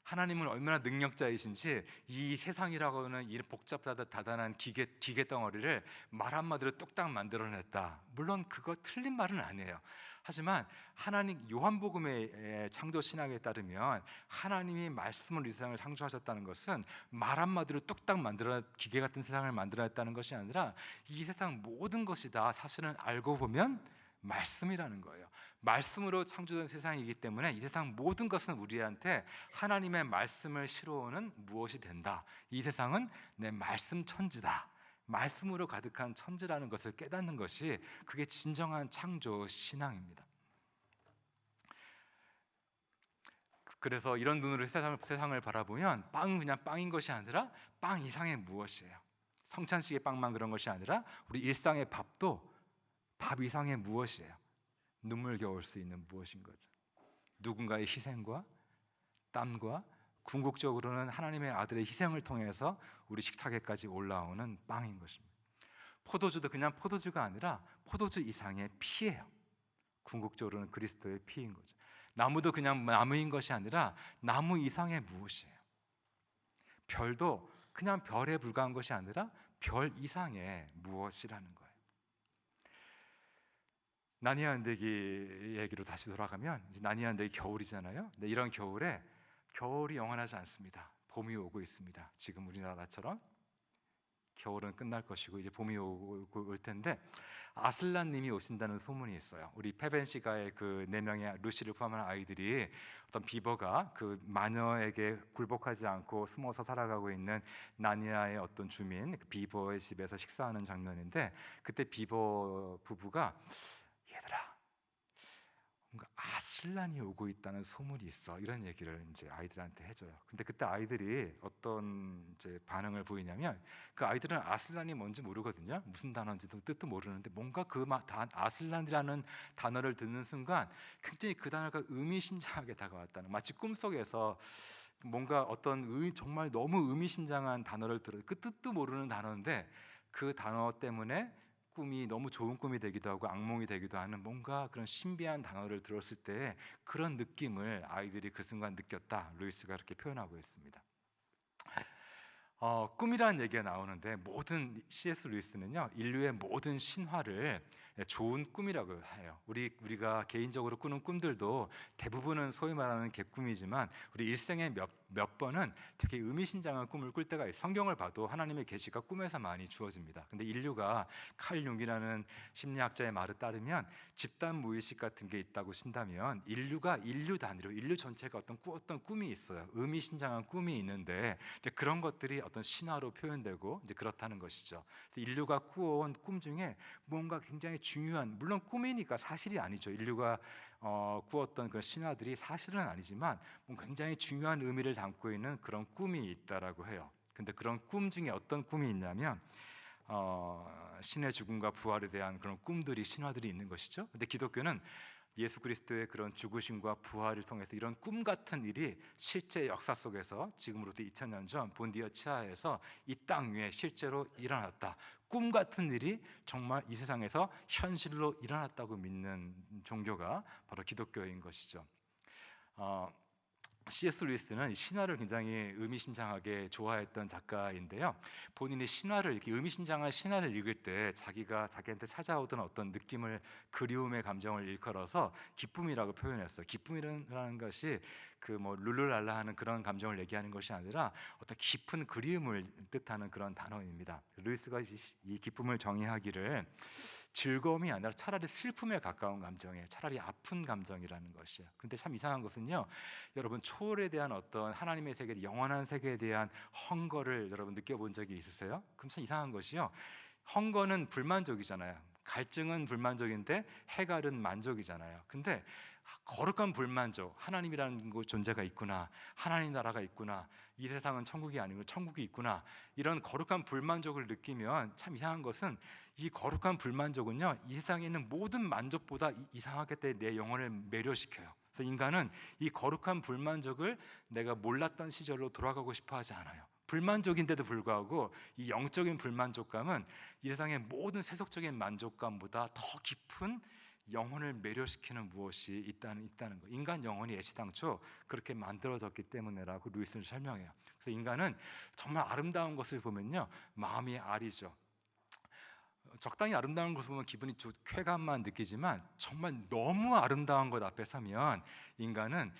하나님은 얼마나 능력자이신지 이 세상이라고 하는 이 복잡하다단한 기계 덩어리를 말 한마디로 뚝딱 만들어냈다. 물론 그거 틀린 말은 아니에요. 하지만 하나님, 요한복음의 창조 신학에 따르면 하나님이 말씀으로 이 세상을 창조하셨다는 것은 말 한마디로 뚝딱 만들어 기계 같은 세상을 만들어냈다는 것이 아니라 이 세상 모든 것이 다 사실은 알고 보면 말씀이라는 거예요. 말씀으로 창조된 세상이기 때문에 이 세상 모든 것은 우리한테 하나님의 말씀을 실어오는 무엇이 된다. 이 세상은 내 말씀 천지다. 말씀으로 가득한 천지라는 것을 깨닫는 것이, 그게 진정한 창조 신앙입니다. 그래서 이런 눈으로 세상을 바라보면 빵은 그냥 빵인 것이 아니라 빵 이상의 무엇이에요. 성찬식의 빵만 그런 것이 아니라 우리 일상의 밥도 밥 이상의 무엇이에요. 눈물겨울 수 있는 무엇인 거죠. 누군가의 희생과 땀과 궁극적으로는 하나님의 아들의 희생을 통해서 우리 식탁에까지 올라오는 빵인 것입니다. 포도주도 그냥 포도주가 아니라 포도주 이상의 피예요. 궁극적으로는 그리스도의 피인 거죠. 나무도 그냥 나무인 것이 아니라 나무 이상의 무엇이에요. 별도 그냥 별에 불과한 것이 아니라 별 이상의 무엇이라는 거예요. 나니아 은대기 얘기로 다시 돌아가면, 나니아 은대기 겨울이잖아요. 근데 이런 겨울에 겨울이 영원하지 않습니다. 봄이 오고 있습니다. 지금 우리나라처럼 겨울은 끝날 것이고 이제 봄이 오고 올 텐데, 아슬란님이 오신다는 소문이 있어요. 우리 페벤시가의 그 4명의 루시를 포함한 아이들이, 어떤 비버가 그 마녀에게 굴복하지 않고 숨어서 살아가고 있는 나니아의 어떤 주민, 그 비버의 집에서 식사하는 장면인데, 그때 비버 부부가, 얘들아, 뭔가 아슬란이 오고 있다는 소문이 있어, 이런 얘기를 이제 아이들한테 해줘요. 근데 그때 아이들이 어떤 이제 반응을 보이냐면, 그 아이들은 아슬란이 뭔지 모르거든요. 무슨 단어인지도 뜻도 모르는데, 뭔가 아슬란이라는 단어를 듣는 순간 굉장히 그 단어가 의미심장하게 다가왔다는, 마치 꿈속에서 뭔가 어떤 정말 너무 의미심장한 단어를 들어, 그 뜻도 모르는 단어인데 그 단어 때문에 꿈이 너무 좋은 꿈이 되기도 하고 악몽이 되기도 하는, 뭔가 그런 신비한 단어를 들었을 때 그런 느낌을 아이들이 그 순간 느꼈다. 루이스가 그렇게 표현하고 있습니다. 꿈이라는 얘기가 나오는데, 모든 C.S. 루이스는요, 인류의 모든 신화를 좋은 꿈이라고 해요. 우리가 개인적으로 꾸는 꿈들도 대부분은 소위 말하는 개꿈이지만, 우리 일생에 몇 번은 되게 의미심장한 꿈을 꿀 때가 있어요. 성경을 봐도 하나님의 계시가 꿈에서 많이 주어집니다. 근데 인류가, 칼 융이라는 심리학자의 말에 따르면 집단 무의식 같은 게 있다고 신다면, 인류가 인류 단위로, 인류 전체가 어떤 꿈이 있어요. 의미심장한 꿈이 있는데, 이제 그런 것들이 어떤 신화로 표현되고 이제 그렇다는 것이죠. 그래서 인류가 꾸어온 꿈 중에 뭔가 굉장히 중요한, 물론 꿈이니까 사실이 아니죠. 인류가 꾸었던 그 신화들이 사실은 아니지만 굉장히 중요한 의미를 담고 있는 그런 꿈이 있다라고 해요. 근데 그런 꿈 중에 어떤 꿈이 있냐면 신의 죽음과 부활에 대한 그런 꿈들이, 신화들이 있는 것이죠. 근데 기독교는 예수 그리스도의 그런 죽으심과 부활을 통해서 이런 꿈 같은 일이 실제 역사 속에서 지금으로부터 2000년 전 본디어 치하에서 이 땅 위에 실제로 일어났다. 꿈 같은 일이 정말 이 세상에서 현실로 일어났다고 믿는 종교가 바로 기독교인 것이죠. 어, C.S. 루이스는 신화를 굉장히 의미심장하게 좋아했던 작가인데요. 본인이 신화를, 이렇게 의미심장한 신화를 읽을 때 자기가 자기한테 찾아오던 어떤 느낌을, 그리움의 감정을 일컬어서 기쁨이라고 표현했어요. 기쁨이라는 것이 그 뭐 룰루랄라 하는 그런 감정을 얘기하는 것이 아니라 어떤 깊은 그리움을 뜻하는 그런 단어입니다. 루이스가 이 기쁨을 정의하기를 즐거움이 아니라 차라리 슬픔에 가까운 감정이에요. 차라리 아픈 감정이라는 것이에요. 근데 참 이상한 것은요, 여러분 초월에 대한 어떤 하나님의 세계, 영원한 세계에 대한 헝거를 여러분 느껴본 적이 있으세요? 그럼 참 이상한 것이요, 헝거는 불만족이잖아요. 갈증은 불만족인데 해갈은 만족이잖아요. 근데 거룩한 불만족, 하나님이라는 존재가 있구나, 하나님 나라가 있구나, 이 세상은 천국이 아니고 천국이 있구나, 이런 거룩한 불만족을 느끼면 참 이상한 것은 이 거룩한 불만족은요, 이 세상에 있는 모든 만족보다 이상하게 내 영혼을 매료시켜요. 그래서 인간은 이 거룩한 불만족을 내가 몰랐던 시절로 돌아가고 싶어 하지 않아요. 불만족인데도 불구하고 이 영적인 불만족감은 이 세상의 모든 세속적인 만족감보다 더 깊은 영혼을 매료시키는 무엇이 있다는 거. 인간 영혼이 애시당초 그렇게 만들어졌기 때문에라고 루이스는 설명해요. 그래서 인간은 정말 아름다운 것을 보면요, 마음이 아리죠. 적당히 아름다운 것을 보면 기분이 쾌감만 느끼지만 정말 너무 아름다운 것 앞에 서면 인간은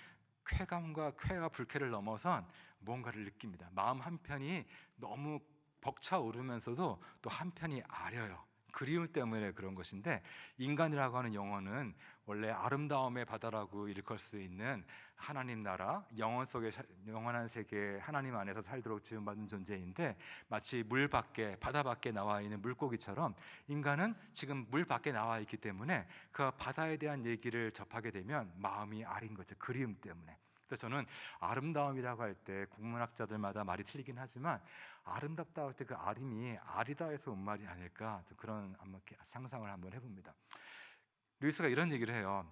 쾌감과 쾌와 불쾌를 넘어선 뭔가를 느낍니다. 마음 한편이 너무 벅차오르면서도 또 한편이 아려요. 그리움 때문에 그런 것인데, 인간이라고 하는 영혼은 원래 아름다움의 바다라고 일컬 수 있는 하나님 나라, 영원 속에 영원한 세계, 하나님 안에서 살도록 지음받은 존재인데, 마치 물 밖에, 바다 밖에 나와 있는 물고기처럼 인간은 지금 물 밖에 나와 있기 때문에 그 바다에 대한 얘기를 접하게 되면 마음이 아린 거죠. 그리움 때문에. 그래서 저는 아름다움이라고 할 때 국문학자들마다 말이 틀리긴 하지만, 아름답다 할 때 그 아림이 아리다에서 온 말이 아닐까, 그런 한번 상상을 한번 해봅니다. 루이스가 이런 얘기를 해요.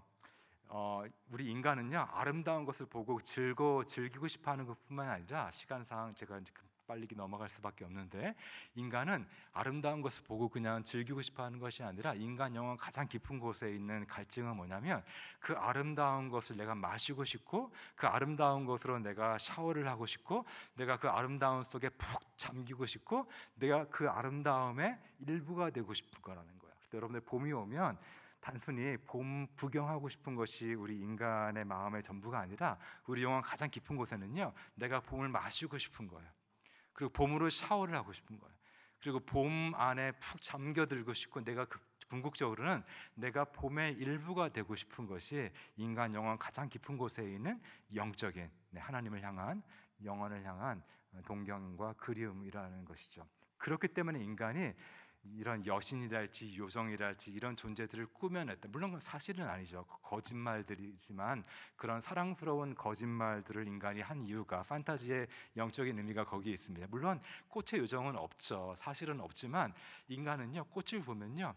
우리 인간은요, 아름다운 것을 보고 즐기고 싶어하는 것뿐만 아니라, 시간상 제가 이제 빨리 넘어갈 수밖에 없는데, 인간은 아름다운 것을 보고 그냥 즐기고 싶어하는 것이 아니라 인간 영혼 가장 깊은 곳에 있는 갈증은 뭐냐면, 그 아름다운 것을 내가 마시고 싶고, 그 아름다운 것으로 내가 샤워를 하고 싶고, 내가 그 아름다움 속에 푹 잠기고 싶고, 내가 그 아름다움의 일부가 되고 싶은 거라는 거예요. 여러분들 봄이 오면 단순히 봄 구경하고 싶은 것이 우리 인간의 마음의 전부가 아니라, 우리 영혼 가장 깊은 곳에는요, 내가 봄을 마시고 싶은 거예요. 그리고 봄으로 샤워를 하고 싶은 거예요. 그리고 봄 안에 푹 잠겨들고 싶고, 내가 궁극적으로는 내가 봄의 일부가 되고 싶은 것이 인간 영혼 가장 깊은 곳에 있는 영적인, 하나님을 향한, 영혼을 향한 동경과 그리움이라는 것이죠. 그렇기 때문에 인간이 이런 여신이랄지 요정이랄지 이런 존재들을 꾸며냈다. 물론 그건 사실은 아니죠. 거짓말들이지만 그런 사랑스러운 거짓말들을 인간이 한 이유가, 판타지의 영적인 의미가 거기에 있습니다. 물론 꽃의 요정은 없죠. 사실은 없지만 인간은요, 꽃을 보면요,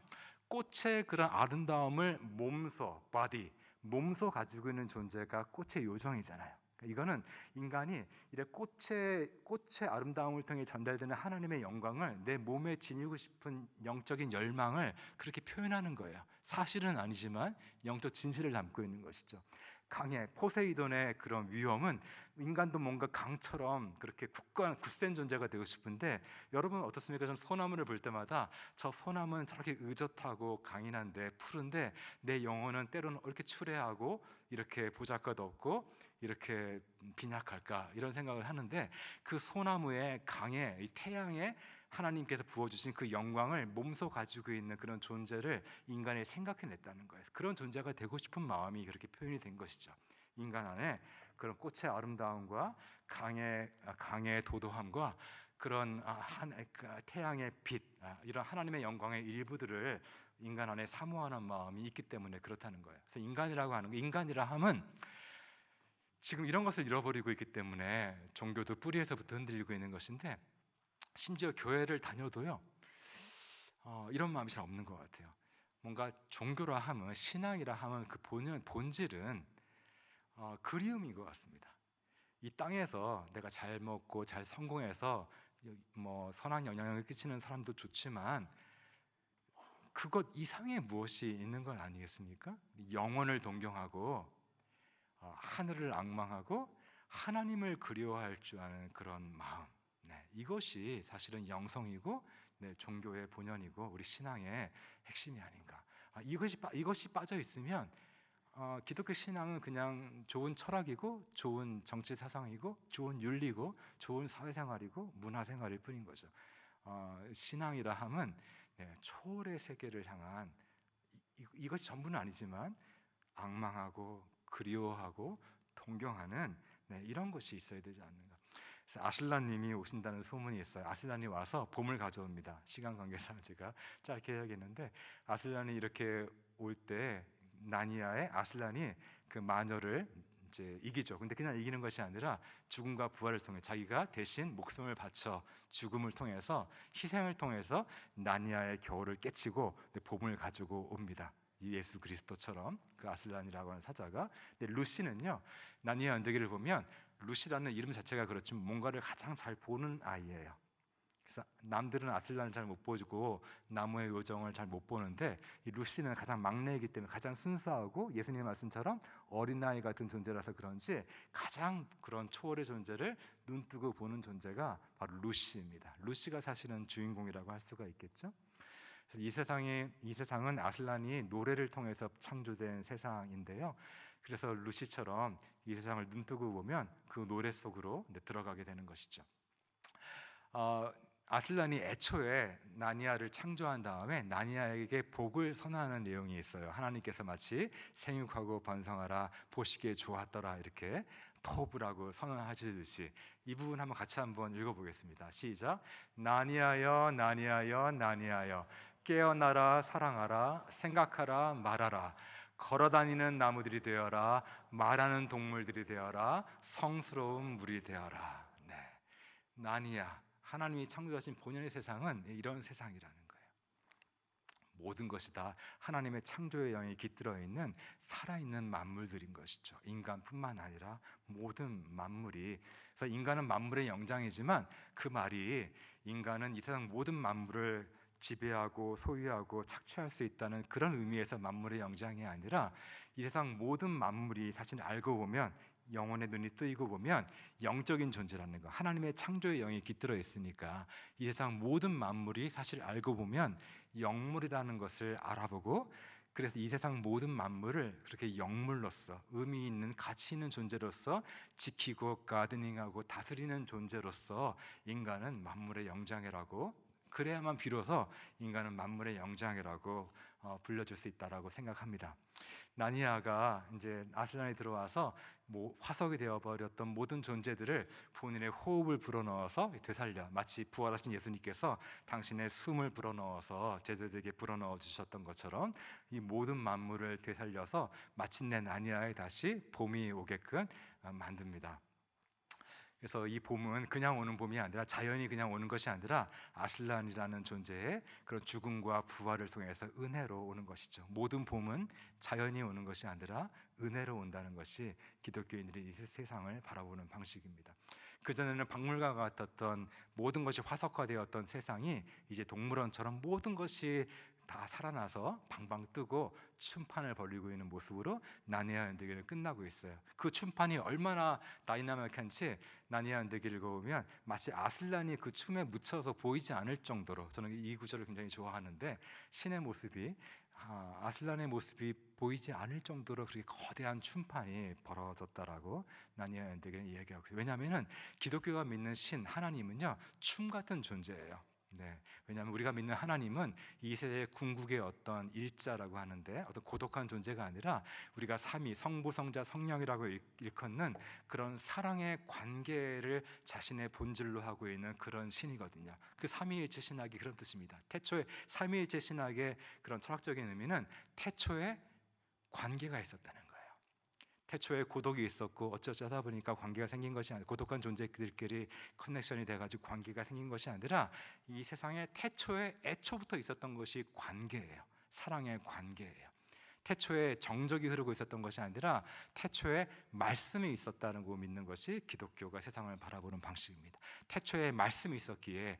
꽃의 그런 아름다움을 몸소 가지고 있는 존재가 꽃의 요정이잖아요. 이거는 인간이 이래 꽃의 아름다움을 통해 전달되는 하나님의 영광을 내 몸에 지니고 싶은 영적인 열망을 그렇게 표현하는 거예요. 사실은 아니지만 영적 진실을 담고 있는 것이죠. 강의 포세이돈의 그런 위험은, 인간도 뭔가 강처럼 그렇게 굳센 존재가 되고 싶은데, 여러분 어떻습니까? 저는 소나무를 볼 때마다 저 소나무는 저렇게 의젓하고 강인한데, 푸른데, 내 영혼은 때로는 이렇게 추레하고 이렇게 보잘것없고 이렇게 빈약할까, 이런 생각을 하는데, 그 소나무의 강에, 이 태양에 하나님께서 부어주신 그 영광을 몸소 가지고 있는 그런 존재를 인간이 생각해냈다는 거예요. 그런 존재가 되고 싶은 마음이 그렇게 표현이 된 것이죠. 인간 안에 그런 꽃의 아름다움과 강의 도도함과 그런 태양의 빛, 이런 하나님의 영광의 일부들을 인간 안에 사모하는 마음이 있기 때문에 그렇다는 거예요. 그래서 인간이라고 하는 거, 인간이라 함은 지금 이런 것을 잃어버리고 있기 때문에 종교도 뿌리에서부터 흔들리고 있는 것인데, 심지어 교회를 다녀도요, 이런 마음이 잘 없는 것 같아요. 뭔가 종교라 함은, 신앙이라 함은 그 본질은 그리움인 것 같습니다. 이 땅에서 내가 잘 먹고 잘 성공해서 뭐 선한 영향을 끼치는 사람도 좋지만 그것 이상의 무엇이 있는 건 아니겠습니까? 영혼을 동경하고 하늘을 앙망하고 하나님을 그리워할 줄 아는 그런 마음, 이것이 사실은 영성이고 종교의 본연이고 우리 신앙의 핵심이 아닌가. 이것이 빠져 있으면 기독교 신앙은 그냥 좋은 철학이고 좋은 정치 사상이고 좋은 윤리고 좋은 사회생활이고 문화생활일 뿐인 거죠. 신앙이라 함은 초월의 세계를 향한 이것이 전부는 아니지만 앙망하고 그리워하고 동경하는 이런 것이 있어야 되지 않는가. 그래서 아슬란님이 오신다는 소문이 있어요. 아슬란이 와서 봄을 가져옵니다. 시간 관계상 제가 짧게 해야겠는데, 아슬란이 이렇게 올 때 나니아의 아슬란이 그 마녀를 이제 이기죠. 근데 그냥 이기는 것이 아니라 죽음과 부활을 통해 자기가 대신 목숨을 바쳐 죽음을 통해서 희생을 통해서 나니아의 겨울을 깨치고 봄을 가지고 옵니다. 예수 그리스도처럼 그 아슬란이라고 하는 사자가. 근데 루시는요, 나니아 언덕이를 보면 루시라는 이름 자체가 그렇지만 뭔가를 가장 잘 보는 아이예요. 그래서 남들은 아슬란을 잘 못 보고 나무의 요정을 잘 못 보는데 이 루시는 가장 막내이기 때문에 가장 순수하고 예수님의 말씀처럼 어린아이 같은 존재라서 그런지 가장 그런 초월의 존재를 눈뜨고 보는 존재가 바로 루시입니다. 루시가 사실은 주인공이라고 할 수가 있겠죠. 그래서 이 세상은 아슬란이 노래를 통해서 창조된 세상인데요. 그래서 루시처럼 이 세상을 눈뜨고 보면 그 노래 속으로 들어가게 되는 것이죠. 아슬란이 애초에 나니아를 창조한 다음에 나니아에게 복을 선언하는 내용이 있어요. 하나님께서 마치 생육하고 번성하라, 보시기에 좋았더라 이렇게 토브라고 선언하시듯이 이 부분 한번 읽어보겠습니다. 시작. 나니아여 나니아여 나니아여 깨어나라 사랑하라 생각하라 말하라 걸어다니는 나무들이 되어라 말하는 동물들이 되어라 성스러운 물이 되어라. 나니아, 하나님이 창조하신 본연의 세상은 이런 세상이라는 거예요. 모든 것이 다 하나님의 창조의 영이 깃들어 있는 살아있는 만물들인 것이죠. 인간뿐만 아니라 모든 만물이. 그래서 인간은 만물의 영장이지만 그 말이 인간은 이 세상 모든 만물을 지배하고 소유하고 착취할 수 있다는 그런 의미에서 만물의 영장이 아니라 이 세상 모든 만물이 사실 알고 보면 영혼의 눈이 뜨이고 보면 영적인 존재라는 거, 하나님의 창조의 영이 깃들어 있으니까 이 세상 모든 만물이 사실 알고 보면 영물이라는 것을 알아보고, 그래서 이 세상 모든 만물을 그렇게 영물로서 의미 있는 가치 있는 존재로서 지키고 가드닝하고 다스리는 존재로서 인간은 만물의 영장이라고, 그래야만 비로소 인간은 만물의 영장이라고 불려줄 수 있다라고 생각합니다. 나니아가 이제 아슬란에 들어와서 화석이 되어버렸던 모든 존재들을 본인의 호흡을 불어넣어서 되살려, 마치 부활하신 예수님께서 당신의 숨을 불어넣어서 제자들에게 불어넣어 주셨던 것처럼 이 모든 만물을 되살려서 마침내 나니아에 다시 봄이 오게끔 만듭니다. 그래서 이 봄은 그냥 오는 봄이 아니라, 자연이 그냥 오는 것이 아니라 아슬란이라는 존재의 그런 죽음과 부활을 통해서 은혜로 오는 것이죠. 모든 봄은 자연이 오는 것이 아니라 은혜로 온다는 것이 기독교인들이 이 세상을 바라보는 방식입니다. 그전에는 박물관 같았던 모든 것이 화석화되었던 세상이 이제 동물원처럼 모든 것이 다 살아나서 방방 뜨고 춤판을 벌이고 있는 모습으로 나니아 연대기는 끝나고 있어요. 그 춤판이 얼마나 다이나믹한지 나니아 연대기를 읽어보면 마치 아슬란이 그 춤에 묻혀서 보이지 않을 정도로, 저는 이 구절을 굉장히 좋아하는데, 신의 모습이 아슬란의 모습이 보이지 않을 정도로 그렇게 거대한 춤판이 벌어졌다라고 나니아 연대기는 이야기하고 있어요. 왜냐하면 기독교가 믿는 신 하나님은요 춤 같은 존재예요. 네, 왜냐하면 우리가 믿는 하나님은 이 세대의 궁극의 어떤 일자라고 하는데 어떤 고독한 존재가 아니라 우리가 삼위 성부 성자 성령이라고 일컫는 그런 사랑의 관계를 자신의 본질로 하고 있는 그런 신이거든요. 그 삼위일체 신학이 그런 뜻입니다. 태초에 삼위일체 신학의 그런 철학적인 의미는 태초에 관계가 있었다는 거예요. 태초에 고독이 있었고 어쩌다 보니까 관계가 생긴 것이 아니라 고독한 존재들끼리 커넥션이 돼가지고 관계가 생긴 것이 아니라 이 세상에 태초에 애초부터 있었던 것이 관계예요. 사랑의 관계예요. 태초에 정적이 흐르고 있었던 것이 아니라 태초에 말씀이 있었다는 거 믿는 것이 기독교가 세상을 바라보는 방식입니다. 태초에 말씀이 있었기에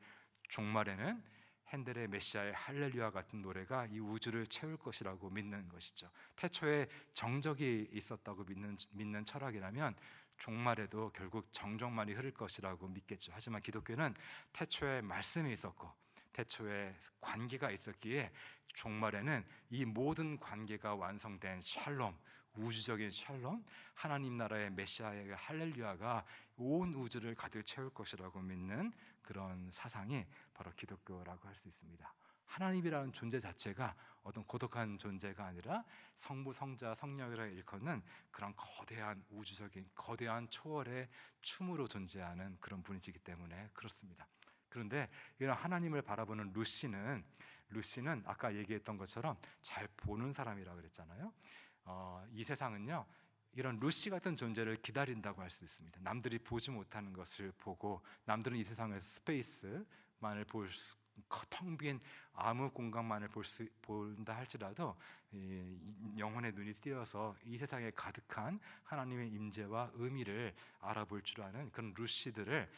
종말에는 핸델의 메시아의 할렐루야 같은 노래가 이 우주를 채울 것이라고 믿는 것이죠. 태초에 정적이 있었다고 믿는 철학이라면 종말에도 결국 정적만이 흐를 것이라고 믿겠죠. 하지만 기독교는 태초에 말씀이 있었고 태초에 관계가 있었기에 종말에는 이 모든 관계가 완성된 샬롬, 우주적인 샬롬, 하나님 나라의 메시아의 할렐루야가 온 우주를 가득 채울 것이라고 믿는 그런 사상이 바로 기독교라고 할 수 있습니다. 하나님이라는 존재 자체가 어떤 고독한 존재가 아니라 성부, 성자, 성령이라 일컫는 그런 거대한 우주적인 거대한 초월의 춤으로 존재하는 그런 분이시기 때문에 그렇습니다. 그런데 이런 하나님을 바라보는 루시는 아까 얘기했던 것처럼 잘 보는 사람이라고 그랬잖아요. 이 세상은요 이런 루시 같은 존재를 기다린다고 할 수 있습니다. 남들이 보지 못하는 것을 보고 남들은 이 세상에서 스페이스만을 텅 빈 아무 공간만을 본다 할지라도 영혼의 눈이 띄어서 이 세상에 가득한 하나님의 임재와 의미를 알아볼 줄 아는 그런 루시들을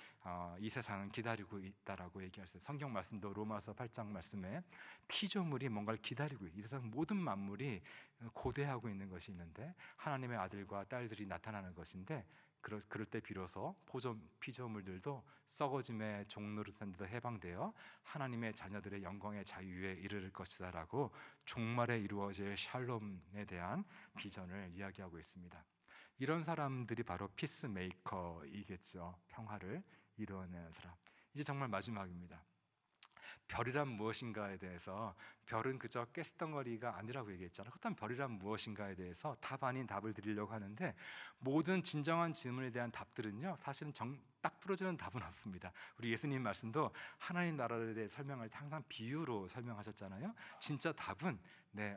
이 세상은 기다리고 있다라고 얘기할 수 있어요. 성경 말씀도 로마서 8장 말씀에 피조물이 뭔가를 기다리고 이 세상 모든 만물이 고대하고 있는 것이 있는데 하나님의 아들과 딸들이 나타나는 것인데 그럴 때 비로소 피조물들도 썩어짐의 종노릇한데도 해방되어 하나님의 자녀들의 영광의 자유에 이르를 것이다라고 종말에 이루어질 샬롬에 대한 비전을 이야기하고 있습니다. 이런 사람들이 바로 피스메이커이겠죠. 평화를 이루어내는 사람. 이제 정말 마지막입니다. 별이란 무엇인가에 대해서 별은 그저 가스덩어리가 아니라고 얘기했잖아요. 그렇다면 별이란 무엇인가에 대해서 답 아닌 답을 드리려고 하는데 모든 진정한 질문에 대한 답들은요 사실은 딱 부러지는 답은 없습니다. 우리 예수님 말씀도 하나님 나라에 대해 설명할 때 항상 비유로 설명하셨잖아요. 진짜 답은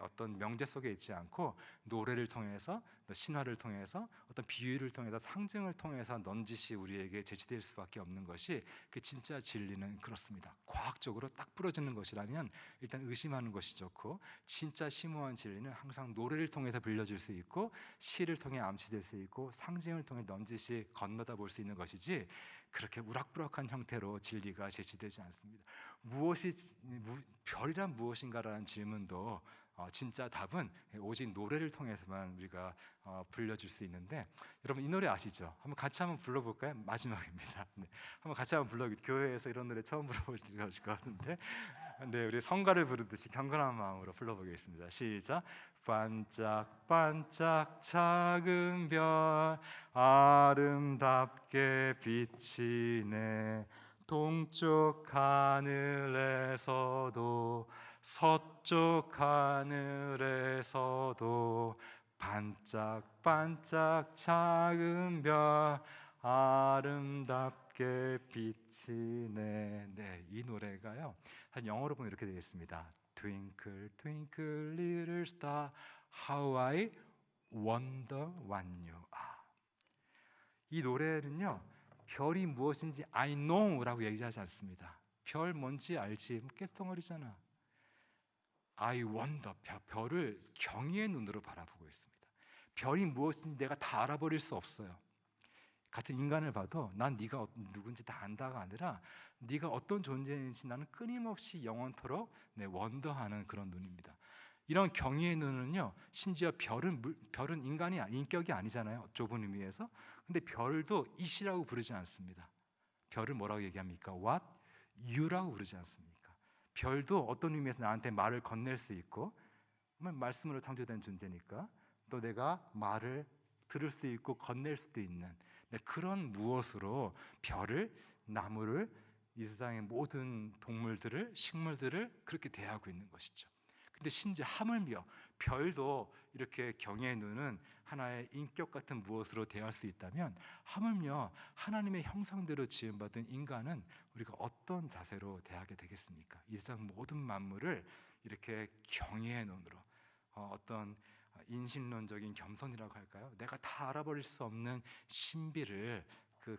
어떤 명제 속에 있지 않고 노래를 통해서 신화를 통해서 어떤 비유를 통해서 상징을 통해서 넌지시 우리에게 제시될 수밖에 없는 것이 그 진짜 진리는 그렇습니다. 과학적으로 딱 부러지는 것이라면 일단 의심하는 것이 좋고 진짜 심오한 진리는 항상 노래를 통해서 들려줄 수 있고 시를 통해 암시될 수 있고 상징을 통해 넌지시 건너다 볼 수 있는 것이지 그렇게 우락부락한 형태로 진리가 제시되지 않습니다. 별이란 무엇인가라는 질문도 진짜 답은 오직 노래를 통해서만 우리가 불려줄 수 있는데 여러분 이 노래 아시죠? 한번 불러볼까요? 마지막입니다. 한번 같이 한번 교회에서 이런 노래 처음 불러보실 것 같은데 우리 성가를 부르듯이 경건한 마음으로 불러보겠습니다. 시작. 반짝반짝 작은 별 아름답게 비치네 동쪽 하늘에서도 서쪽 하늘에서도 반짝반짝 작은 별 아름답게 비치네. 이 노래가요 영어로 보면 이렇게 되어 있습니다. Twinkle twinkle little star how I wonder what you are. 이 노래는요 별이 무엇인지 I know라고 얘기하지 않습니다. 별 뭔지 알지? 가스덩어리잖아. I wonder, 별을 경의의 눈으로 바라보고 있습니다. 별이 무엇인지 내가 다 알아버릴 수 없어요. 같은 인간을 봐도 난 네가 누군지 다 안다가 아니라 네가 어떤 존재인지 나는 끊임없이 영원토록 원더하는 그런 눈입니다. 이런 경의의 눈은요 심지어 별은 인격이 아니잖아요. 좁은 의미에서. 근데 별도 it이라고 부르지 않습니다. 별을 뭐라고 얘기합니까? What? You라고 부르지 않습니까? 별도 어떤 의미에서 나한테 말을 건넬 수 있고 말씀으로 창조된 존재니까 또 내가 말을 들을 수 있고 건넬 수도 있는 그런 무엇으로 별을 나무를 이 세상의 모든 동물들을, 식물들을 그렇게 대하고 있는 것이죠. 근데 심지어 하물며 별도 이렇게 경의 눈은 하나의 인격 같은 무엇으로 대할 수 있다면, 하물며 하나님의 형상대로 지음받은 인간은 우리가 어떤 자세로 대하게 되겠습니까? 이 세상 모든 만물을 이렇게 경외의 눈으로, 어떤 인신론적인 겸손이라고 할까요? 내가 다 알아버릴 수 없는 신비를 그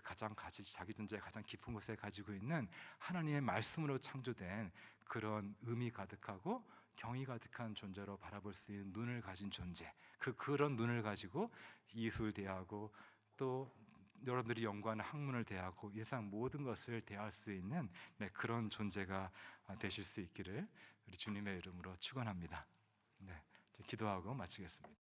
자기 존재의 가장 깊은 곳에 가지고 있는 하나님의 말씀으로 창조된 그런 의미 가득하고 경이 가득한 존재로 바라볼 수 있는 눈을 가진 존재, 그런 눈을 가지고 이웃을 대하고, 또 여러분들이 연구하는 학문을 대하고 이 세상 모든 것을 대할 수 있는, 그런 존재가 되실 수 있기를 우리 주님의 이름으로 축원합니다. 네, 기도하고 마치겠습니다.